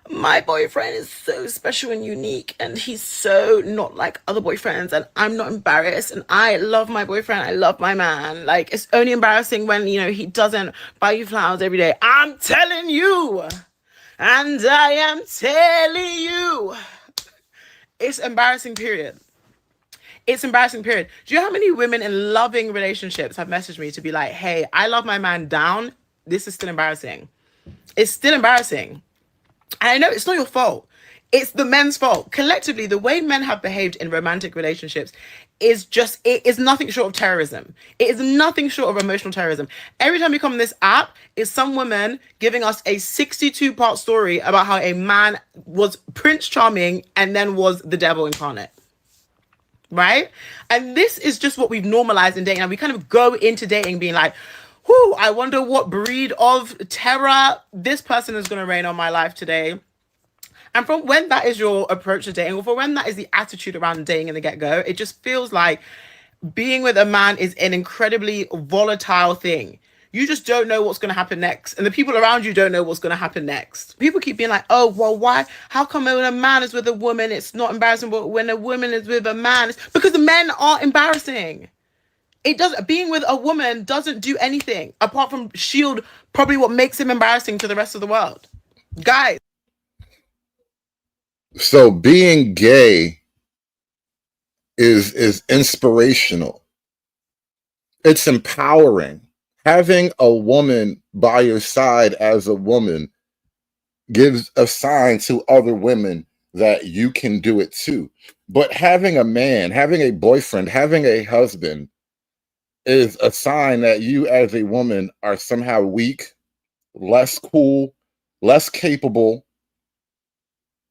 My boyfriend is so special and unique and he's so not like other boyfriends and I'm not embarrassed and I love my boyfriend, I love my man. Like, it's only embarrassing when, you know, he doesn't buy you flowers every day. I'm telling you, and I am telling you, it's embarrassing, period. It's embarrassing, period. Do you know how many women in loving relationships have messaged me to be like, hey, I love my man down, this is still embarrassing. It's still embarrassing. And I know it's not your fault. It's the men's fault. Collectively, the way men have behaved in romantic relationships it is nothing short of terrorism. It is nothing short of emotional terrorism. Every time we come on this app, is some woman giving us a 62-part story about how a man was Prince Charming and then was the devil incarnate. Right? And this is just what we've normalized in dating. And we kind of go into dating being like, whoo, I wonder what breed of terror this person is going to reign on my life today. And from when that is your approach to dating, or for when that is the attitude around dating in the get-go, it just feels like being with a man is an incredibly volatile thing. You just don't know what's going to happen next. And the people around you don't know what's going to happen next. People keep being like, oh, well, why? How come when a man is with a woman, it's not embarrassing, but when a woman is with a man, it's because the men are embarrassing. Being with a woman doesn't do anything apart from shield probably what makes him embarrassing to the rest of the world. Guys. So being gay is inspirational. It's empowering. Having a woman by your side as a woman gives a sign to other women that you can do it too. But having a man, having a boyfriend, having a husband is a sign that you as a woman are somehow weak, less cool, less capable,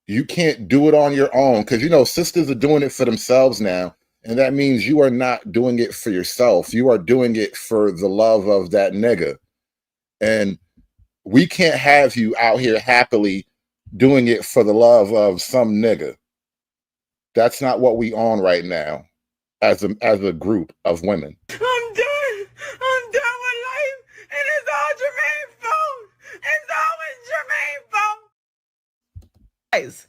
You can't do it on your own because, you know, sisters are doing it for themselves now. And that means you are not doing it for yourself. You are doing it for the love of that nigga. And we can't have you out here happily doing it for the love of some nigga. That's not what we on right now as a group of women. I'm done. I'm done with life. And it's all Jermaine's fault. It's always Jermaine's fault. Guys,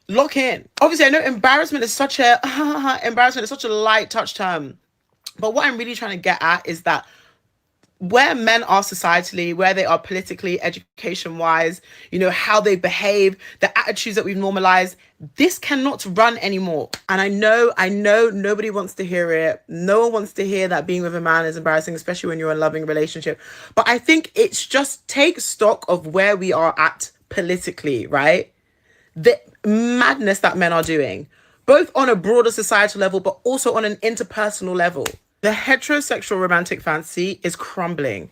lock in. Obviously, I know embarrassment is such a light touch term. But what I'm really trying to get at is that where men are societally, where they are politically, education-wise, you know, how they behave, the attitudes that we've normalized, this cannot run anymore. And I know nobody wants to hear it. No one wants to hear that being with a man is embarrassing, especially when you're in a loving relationship. But I think it's just take stock of where we are at politically, right? The madness that men are doing, both on a broader societal level, but also on an interpersonal level. The heterosexual romantic fantasy is crumbling.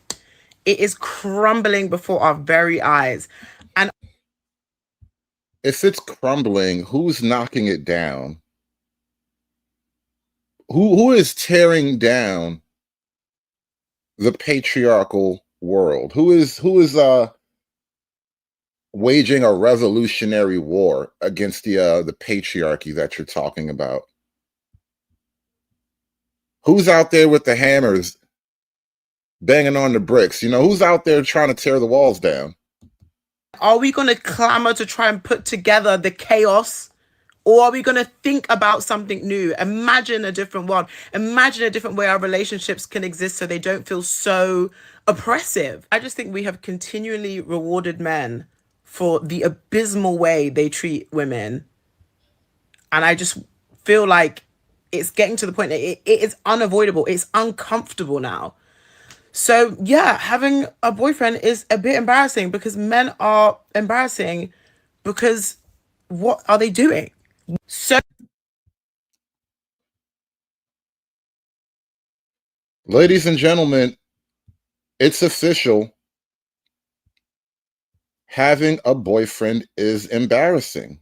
It is crumbling before our very eyes. And If it's crumbling, who's knocking it down? Who is tearing down the patriarchal world? Who is waging a revolutionary war against the patriarchy that you're talking about? Who's out there with the hammers banging on the bricks? You know, who's out there trying to tear the walls down? are we going to clamor to try and put together the chaos? Or are we going to think about something new? Imagine a different world. Imagine a different way our relationships can exist so they don't feel so oppressive. I just think we have continually rewarded men for the abysmal way they treat women. And I just feel like it's getting to the point that it is unavoidable. It's uncomfortable now. So yeah, having a boyfriend is a bit embarrassing because men are embarrassing because what are they doing? So ladies and gentlemen, it's official. Having a boyfriend is embarrassing.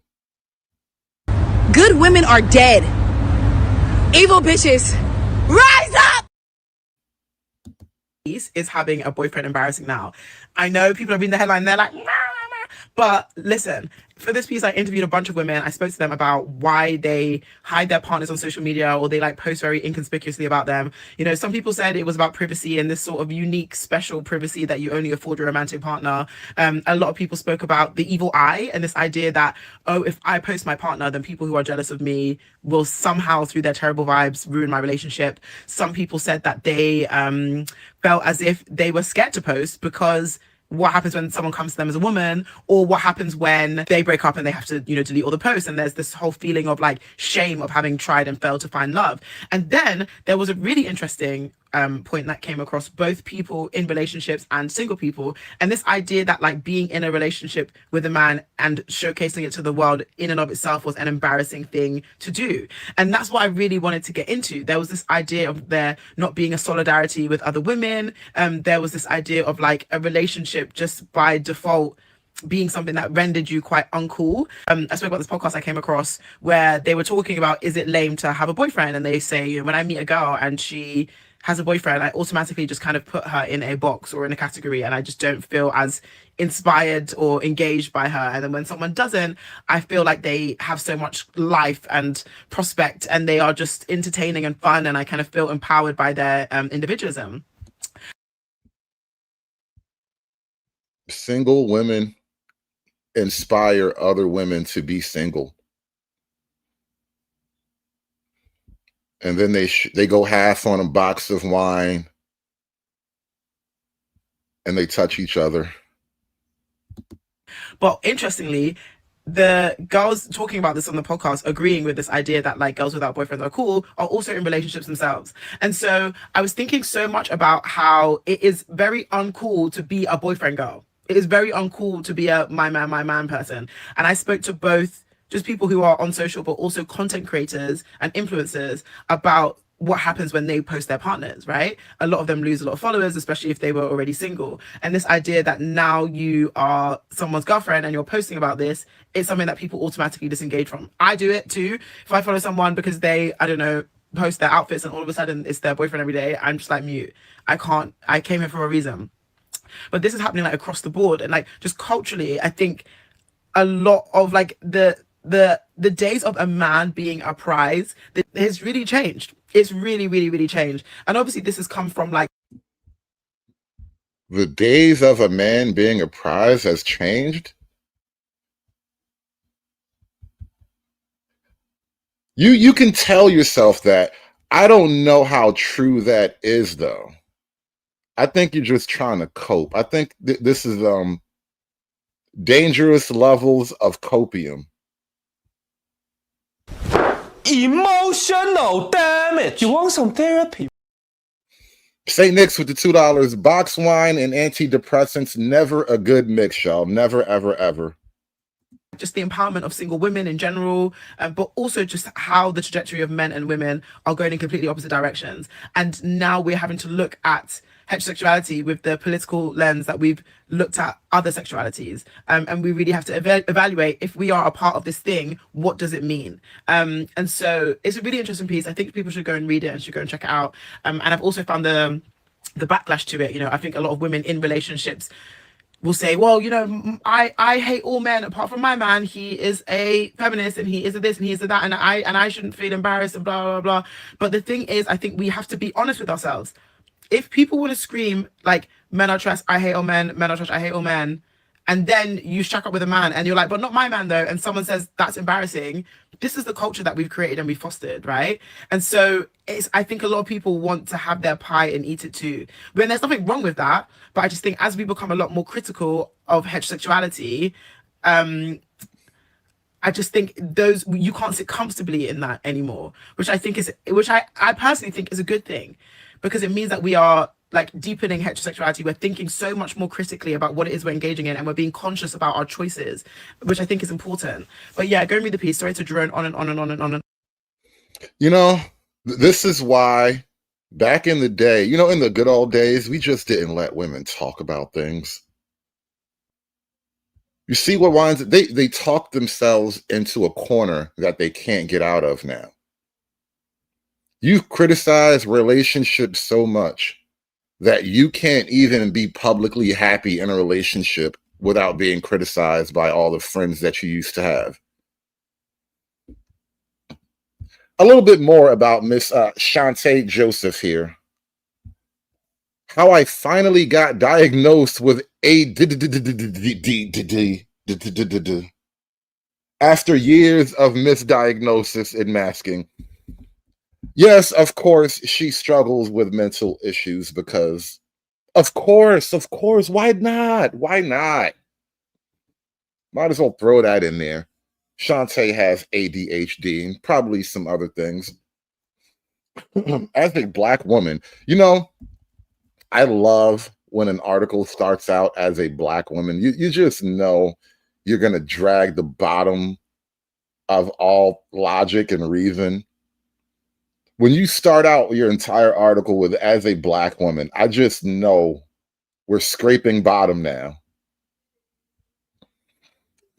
Good women are dead. Evil bitches, rise up! Is having a boyfriend embarrassing now. I know people are reading the headline, they're like, nah, nah, nah. But listen, for this piece, I interviewed a bunch of women. I spoke to them about why they hide their partners on social media or they like post very inconspicuously about them. You know, some people said it was about privacy and this sort of unique, special privacy that you only afford your romantic partner. A lot of people spoke about the evil eye and this idea that, oh, if I post my partner, then people who are jealous of me will somehow, through their terrible vibes, ruin my relationship. Some people said that they felt as if they were scared to post because what happens when someone comes to them as a woman, or what happens when they break up and they have to, you know, delete all the posts. And there's this whole feeling of like shame of having tried and failed to find love. And then there was a really interesting point that came across both people in relationships and single people. And this idea that like being in a relationship with a man and showcasing it to the world in and of itself was an embarrassing thing to do. And that's what I really wanted to get into. There was this idea of there not being a solidarity with other women. There was this idea of like a relationship just by default being something that rendered you quite uncool. I spoke about this podcast I came across where they were talking about, is it lame to have a boyfriend? And they say, you know, when I meet a girl and she has a boyfriend, I automatically just kind of put her in a box or in a category, and I just don't feel as inspired or engaged by her. And then when someone doesn't, I feel like they have so much life and prospect and they are just entertaining and fun, and I kind of feel empowered by their individualism. Single women inspire other women to be single. And then they go half on a box of wine and they touch each other. But interestingly, the girls talking about this on the podcast, agreeing with this idea that like girls without boyfriends are cool, are also in relationships themselves. And so I was thinking so much about how it is very uncool to be a boyfriend girl. It is very uncool to be a my man person. And I spoke to both just people who are on social, but also content creators and influencers about what happens when they post their partners, right? A lot of them lose a lot of followers, especially if they were already single. And this idea that now you are someone's girlfriend and you're posting about this, it's something that people automatically disengage from. I do it too. If I follow someone because they, I don't know, post their outfits and all of a sudden it's their boyfriend every day, I'm just like mute. I came here for a reason. But this is happening like across the board, and like just culturally, I think a lot of like the days of a man being a prize has really changed. It's really, really, really changed. And obviously this has come from like the days of a man being a prize has changed. You can tell yourself that. I don't know how true that is though. I think you're just trying to cope. I think this is dangerous levels of copium. Emotional damage. You want some therapy? St. Nick's with the $2. Box wine and antidepressants. Never a good mix, y'all. Never, ever, ever. Just the empowerment of single women in general, but also just how the trajectory of men and women are going in completely opposite directions. And now we're having to look at heterosexuality with the political lens that we've looked at other sexualities. And we really have to evaluate, if we are a part of this thing, what does it mean? And so it's a really interesting piece. I think people should go and read it and should go and check it out. And I've also found the backlash to it. You know, I think a lot of women in relationships will say, well, you know, I hate all men apart from my man. He is a feminist and he is a this and he is a that, and I shouldn't feel embarrassed and blah, blah, blah. But the thing is, I think we have to be honest with ourselves. If people want to scream like, men are trash, I hate all men, men are trash, I hate all men, and then you shack up with a man and you're like, but not my man though, and someone says that's embarrassing, this is the culture that we've created and we fostered, right? And so I think a lot of people want to have their pie and eat it too. When there's nothing wrong with that, but I just think as we become a lot more critical of heterosexuality, I just think you can't sit comfortably in that anymore, which I personally think is a good thing, because it means that we are like deepening heterosexuality. We're thinking so much more critically about what it is we're engaging in, and we're being conscious about our choices, which I think is important. But yeah, go and read the piece. Sorry to drone on and on and on and on. You know, this is why back in the day, you know, in the good old days, we just didn't let women talk about things. You see what winds, they talk themselves into a corner that they can't get out of now. You've criticized relationships so much that you can't even be publicly happy in a relationship without being criticized by all the friends that you used to have. A little bit more about Miss Shantae Joseph here. How I finally got diagnosed with ADD after years of misdiagnosis and masking. Yes, of course, she struggles with mental issues because, of course, why not? Why not? Might as well throw that in there. Shantae has ADHD and probably some other things. As a Black woman, you know, I love when an article starts out as a Black woman. You just know you're going to drag the bottom of all logic and reason. When you start out your entire article with as a Black woman, I just know we're scraping bottom now.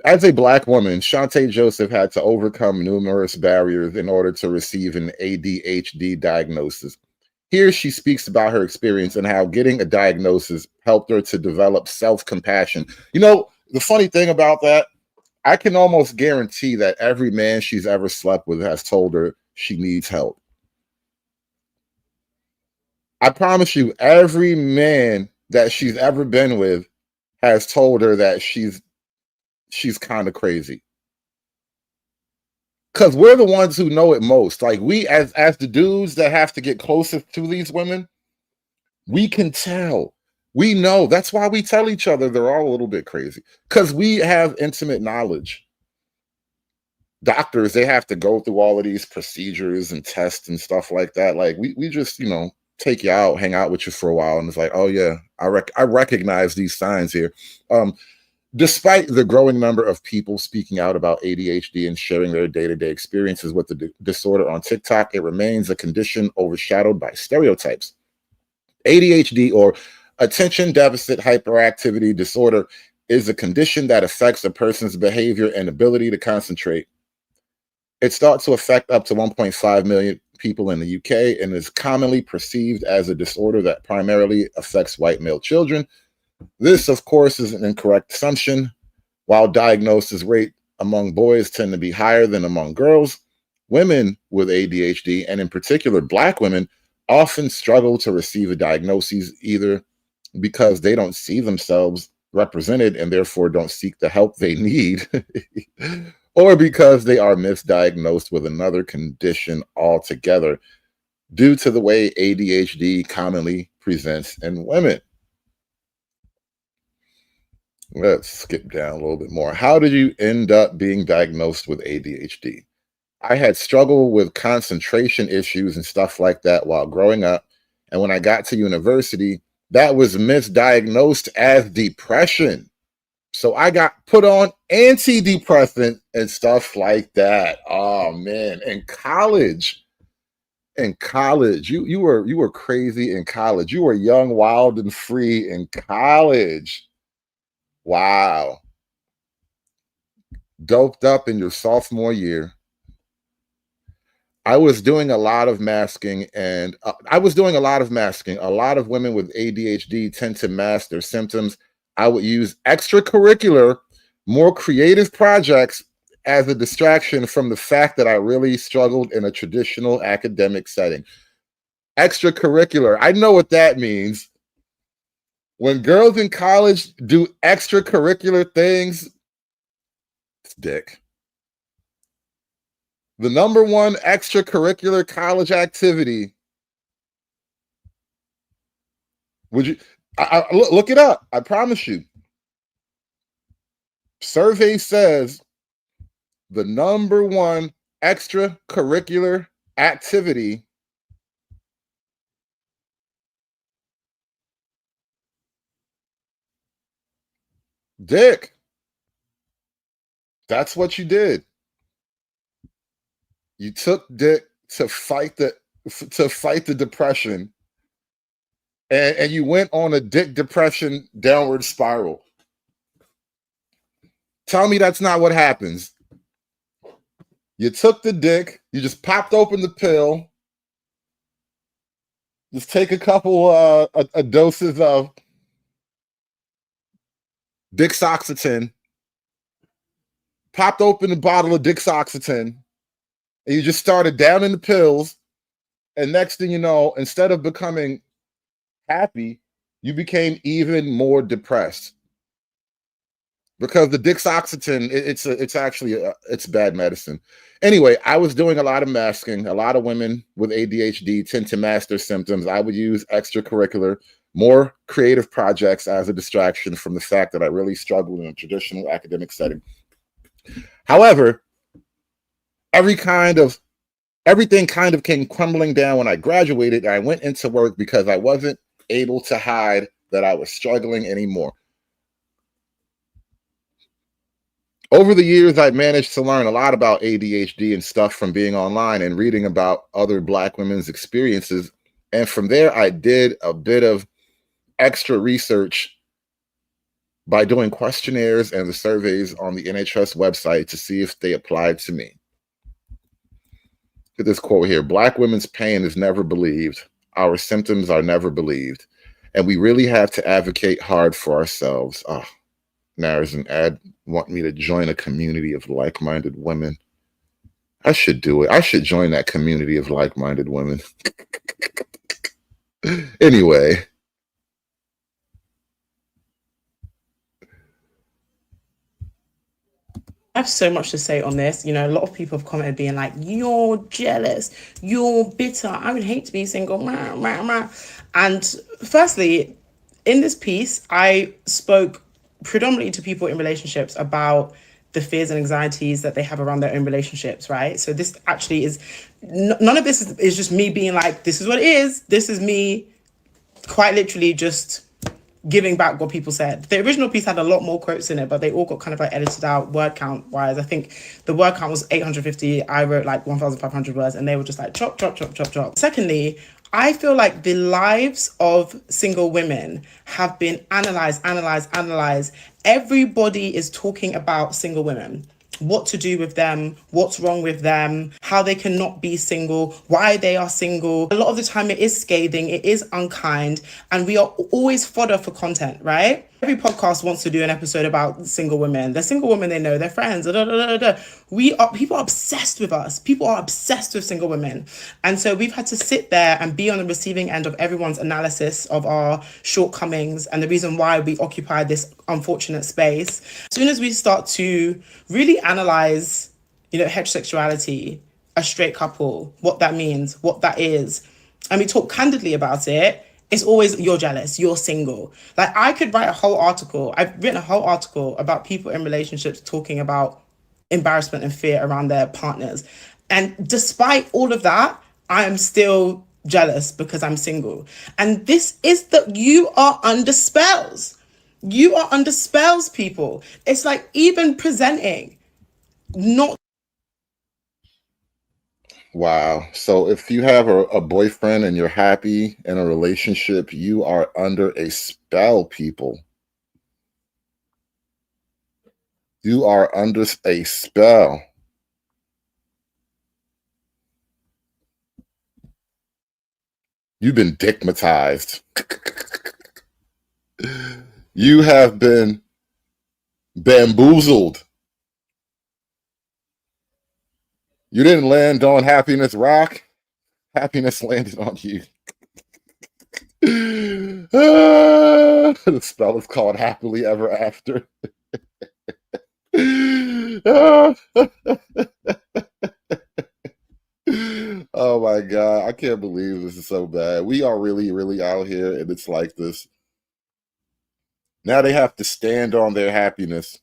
As a Black woman, Shantae Joseph had to overcome numerous barriers in order to receive an ADHD diagnosis. Here she speaks about her experience and how getting a diagnosis helped her to develop self-compassion. You know, the funny thing about that, I can almost guarantee that every man she's ever slept with has told her she needs help. I promise you, every man that she's ever been with has told her that she's kind of crazy. Because we're the ones who know it most. Like, we, as the dudes that have to get closest to these women, we can tell. We know. That's why we tell each other they're all a little bit crazy. Because we have intimate knowledge. Doctors, they have to go through all of these procedures and tests and stuff like that. Like, we just, you know, take you out, hang out with you for a while, and it's like, oh yeah, I recognize these signs here. Despite the growing number of people speaking out about ADHD and sharing their day-to-day experiences with the disorder on TikTok, it remains a condition overshadowed by stereotypes. ADHD, or attention deficit hyperactivity disorder, is a condition that affects a person's behavior and ability to concentrate. It's thought to affect up to 1.5 million people in the UK and is commonly perceived as a disorder that primarily affects white male children. This, of course, is an incorrect assumption. While diagnosis rate among boys tend to be higher than among girls, women with ADHD, and in particular Black women, often struggle to receive a diagnosis, either because they don't see themselves represented and therefore don't seek the help they need, or because they are misdiagnosed with another condition altogether due to the way ADHD commonly presents in women. Let's skip down a little bit more. How did you end up being diagnosed with ADHD? I had struggled with concentration issues and stuff like that while growing up. And when I got to university, that was misdiagnosed as depression. So I got put on antidepressant and stuff like that. Oh man, in college, you were crazy in college. You were young, wild, and free in college. Wow. Doped up in your sophomore year. I was doing a lot of masking, and A lot of women with ADHD tend to mask their symptoms. I would use extracurricular, more creative projects as a distraction from the fact that I really struggled in a traditional academic setting. Extracurricular, I know what that means. When girls in college do extracurricular things, it's dick. The number one extracurricular college activity. Would you look it up? I promise you. Survey says the number one extracurricular activity dick. That's what you did. You took dick to fight the depression, and you went on a dick depression downward spiral. Tell me that's not what happens. You took the dick, you just popped open the pill, just take a couple doses of Dixoxetin, popped open a bottle of Dixoxetin, and you just started downing the pills, and next thing you know, instead of becoming happy, you became even more depressed. Because the Dixoxetin, it's bad medicine. Anyway, I was doing a lot of masking. A lot of women with ADHD tend to mask their symptoms. I would use extracurricular, more creative projects as a distraction from the fact that I really struggled in a traditional academic setting. However, everything kind of came crumbling down when I graduated. I went into work because I wasn't able to hide that I was struggling anymore. Over the years, I managed to learn a lot about ADHD and stuff from being online and reading about other Black women's experiences. And from there, I did a bit of extra research by doing questionnaires and the surveys on the NHS website to see if they applied to me. Look at this quote here. Black women's pain is never believed. Our symptoms are never believed. And we really have to advocate hard for ourselves. Oh, now there's an ad wanting me to join a community of like-minded women. I should do it. I should join that community of like-minded women. Anyway. I have so much to say on this. You know, a lot of people have commented being like, you're jealous, you're bitter, I would hate to be single. And firstly, in this piece, I spoke predominantly to people in relationships about the fears and anxieties that they have around their own relationships, right? So this actually is, none of this is just me being like, this is what it is. This is me quite literally just giving back what people said. The original piece had a lot more quotes in it, but they all got kind of like edited out word count wise. I think the word count was 850. I wrote like 1,500 words, and they were just like chop, chop, chop, chop, chop. Secondly, I feel like the lives of single women have been analyzed. Everybody is talking about single women, what to do with them, what's wrong with them, how they cannot be single, why they are single. A lot of the time it is scathing, it is unkind, and we are always fodder for content, right? Every podcast wants to do an episode about single women. They're single women, they know their friends. People are obsessed with us. People are obsessed with single women. And so we've had to sit there and be on the receiving end of everyone's analysis of our shortcomings and the reason why we occupy this unfortunate space. As soon as we start to really analyze, heterosexuality, a straight couple, what that means, what that is, and we talk candidly about it, it's always, you're jealous, you're single. Like, I could write a whole article. I've written a whole article about people in relationships talking about embarrassment and fear around their partners. And despite all of that, I am still jealous because I'm single. And this is that you are under spells. You are under spells, people. It's like even presenting, not. Wow. So if you have a boyfriend and you're happy in a relationship, you are under a spell, people. You are under a spell. You've been dickmatized. You have been bamboozled. You didn't land on Happiness Rock. Happiness landed on you. The spell is called Happily Ever After. Oh my God. I can't believe this is so bad. We are really, really out here, and it's like this. Now they have to stand on their happiness.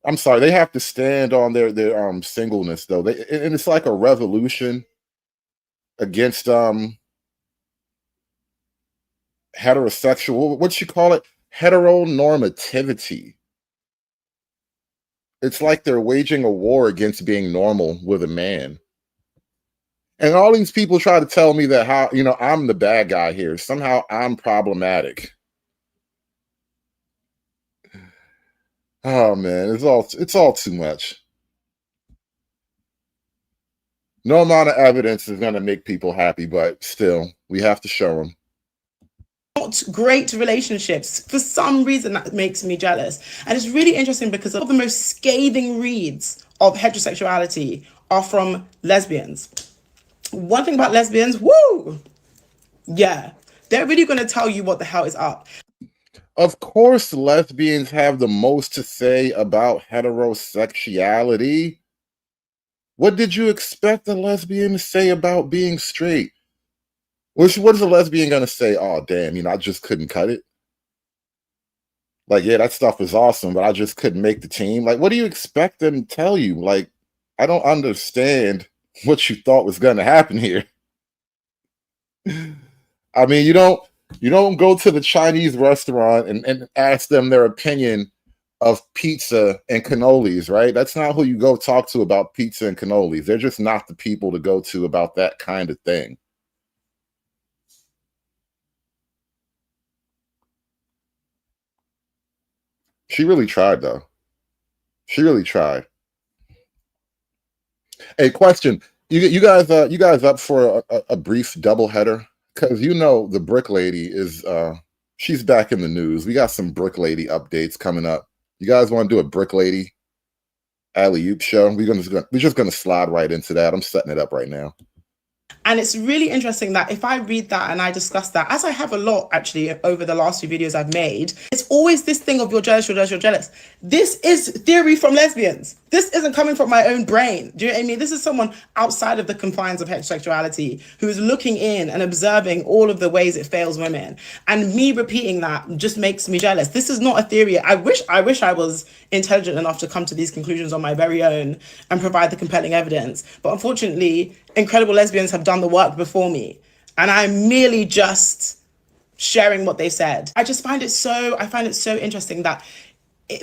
I'm sorry, they have to stand on their singleness though. And it's like a revolution against heterosexual, what you call it? Heteronormativity. It's like they're waging a war against being normal with a man. And all these people try to tell me that I'm the bad guy here. Somehow I'm problematic. Oh man, it's all too much. No amount of evidence is going to make people happy, but still, we have to show them. Not great relationships. For some reason, that makes me jealous. And it's really interesting because of the most scathing reads of heterosexuality are from lesbians. One thing about lesbians, woo! Yeah, they're really going to tell you what the hell is up. Of course, lesbians have the most to say about heterosexuality. What did you expect a lesbian to say about being straight? What is a lesbian going to say? Oh, damn, I just couldn't cut it. Like, yeah, that stuff is awesome, but I just couldn't make the team. Like, what do you expect them to tell you? Like, I don't understand what you thought was going to happen here. I mean, you don't go to the Chinese restaurant and ask them their opinion of pizza and cannolis, right? That's not who you go talk to about pizza and cannolis. They're just not the people to go to about that kind of thing. She really tried, though. She really tried. Hey, question. You guys up for a brief doubleheader? Because the Brick Lady is she's back in the news. We got some Brick Lady updates coming up. You guys want to do a Brick Lady alley-oop show? We're just gonna slide right into that. I'm setting it up right now. And it's really interesting that if I read that and I discuss that, as I have a lot actually over the last few videos I've made, it's always this thing of you're jealous, you're jealous, you're jealous. This is theory from lesbians. This isn't coming from my own brain. Do you know what I mean? This is someone outside of the confines of heterosexuality who is looking in and observing all of the ways it fails women. And me repeating that just makes me jealous. This is not a theory. I wish I was intelligent enough to come to these conclusions on my very own and provide the compelling evidence. But unfortunately, incredible lesbians have done the work before me. and I'm merely just sharing what they said. I find it so interesting that,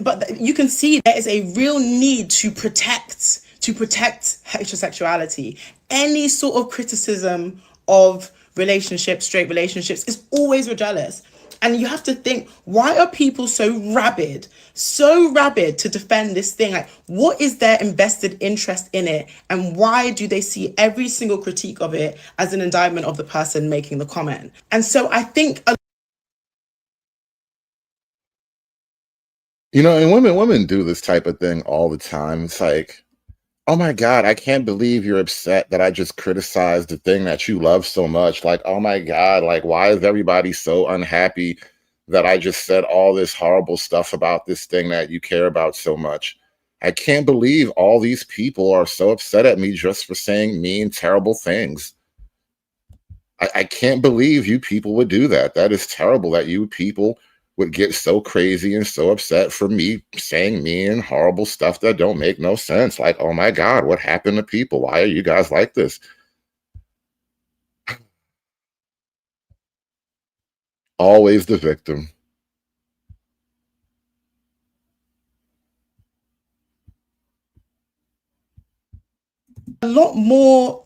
but you can see there is a real need to protect heterosexuality. Any sort of criticism of relationships, straight relationships, is always jealous. And you have to think, why are people so rabid to defend this thing? Like, what is their invested interest in it? And why do they see every single critique of it as an indictment of the person making the comment? And so I think... You know, and women do this type of thing all the time. It's like, oh my God, I can't believe you're upset that I just criticized the thing that you love so much. Like, oh my God, like, why is everybody so unhappy that I just said all this horrible stuff about this thing that you care about so much? I can't believe all these people are so upset at me just for saying mean, terrible things. I can't believe you people would do that. That is terrible that you people would get so crazy and so upset for me saying mean, horrible stuff that don't make no sense. Like, oh my God, what happened to people? Why are you guys like this? Always the victim. A lot more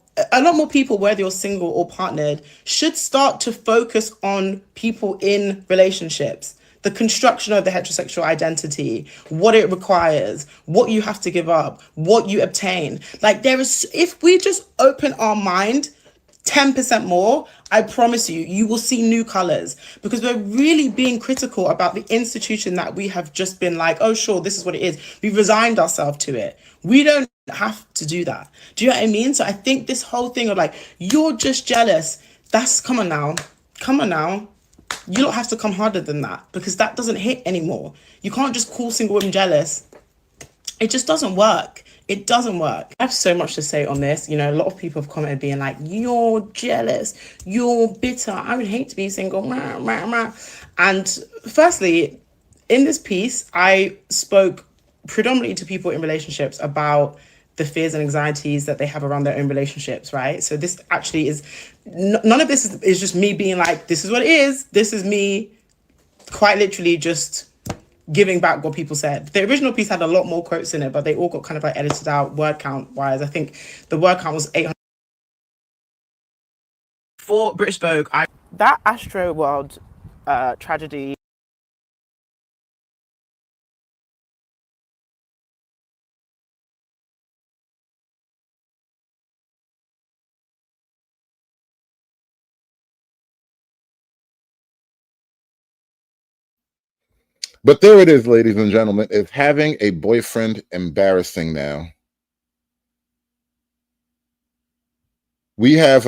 people, whether you're single or partnered, should start to focus on people in relationships, the construction of the heterosexual identity, what it requires, what you have to give up, what you obtain. Like, if we just open our mind 10% more, I promise you will see new colors, because we're really being critical about the institution that we have just been like, oh, sure, this is what it is. We've resigned ourselves to it. We don't have to do that. Do you know what I mean? So I think this whole thing of like, you're just jealous. Come on now. You don't have to come harder than that, because that doesn't hit anymore. You can't just call single women jealous. It just doesn't work. It doesn't work. I have so much to say on this. You know, a lot of people have commented being like, you're jealous, you're bitter, I would hate to be single. And firstly, in this piece, I spoke predominantly to people in relationships about the fears and anxieties that they have around their own relationships, right? So this actually is, none of this is just me being like, this is what it is. This is me quite literally just giving back what people said. The original piece had a lot more quotes in it, but they all got kind of like edited out word count wise. I think the word count was 800. For British Vogue, that Astro World tragedy. But there it is, ladies and gentlemen. Is having a boyfriend embarrassing now? We have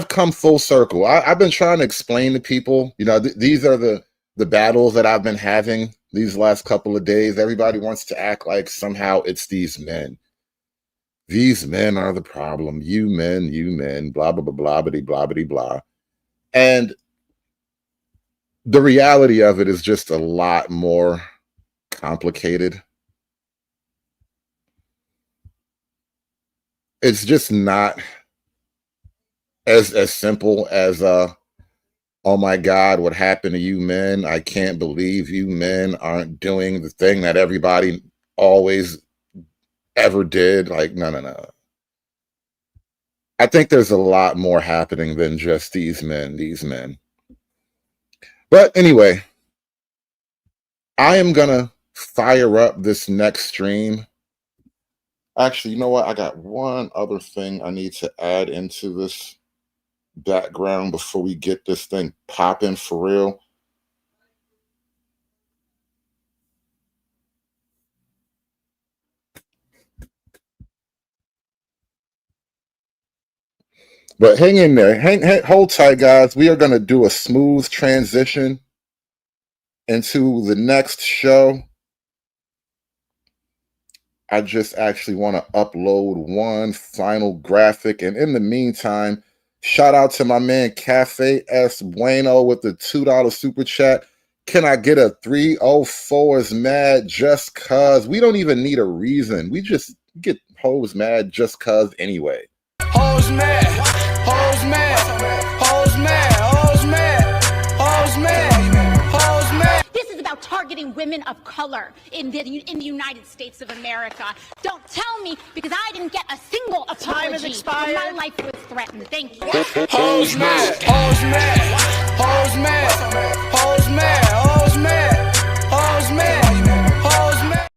come full circle. I've been trying to explain to people, you know, these are the battles that I've been having these last couple of days. Everybody wants to act like somehow it's these men. These men are the problem. You men, blah, blah, blah, blah, blah, blah, blah, blah. And the reality of it is just a lot more complicated. It's just not as simple as oh my God, what happened to you men? I can't believe you men aren't doing the thing that everybody always ever did. Like, no. I think there's a lot more happening than just these men. But anyway, I am gonna fire up this next stream. Actually, you know what? I got one other thing I need to add into this background before we get this thing popping for real. But hang in there. Hold tight, guys. We are going to do a smooth transition into the next show. I just actually want to upload one final graphic. And in the meantime, shout out to my man Cafe S Bueno with the $2 super chat. Can I get a 304's mad just cuz? We don't even need a reason. We just get hoes mad just cuz anyway. Hoes mad, hoes mad, hoes on women of color in the United States of America. Don't tell me because I didn't get a single Time has apology expired. when my life was threatened. Thank you. Hoes mad, hoes mad, hoes mad, hoes mad, hoes mad, hoes mad, hoes mad.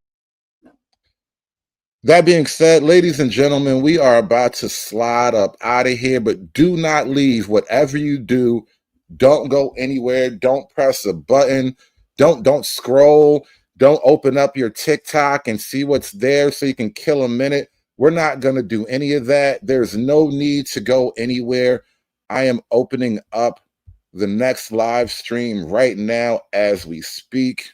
That being said, ladies and gentlemen, we are about to slide up out of here, but do not leave. Whatever you do, don't go anywhere. Don't press a button. Don't scroll. Don't open up your TikTok and see what's there so you can kill a minute. We're not going to do any of that. There's no need to go anywhere. I am opening up the next live stream right now as we speak.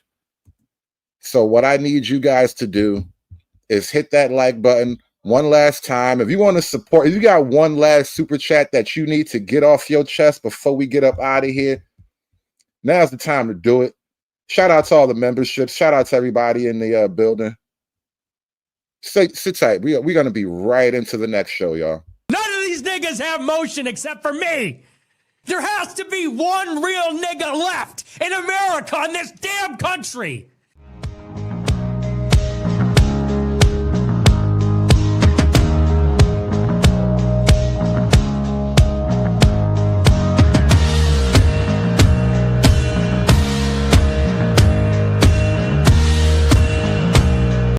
So what I need you guys to do is hit that like button one last time. If you want to support, if you got one last super chat that you need to get off your chest before we get up out of here, now's the time to do it. Shout out to all the memberships. Shout out to everybody in the building. Sit tight. We're going to be right into the next show, y'all. None of these niggas have motion except for me. There has to be one real nigga left in America, in this damn country.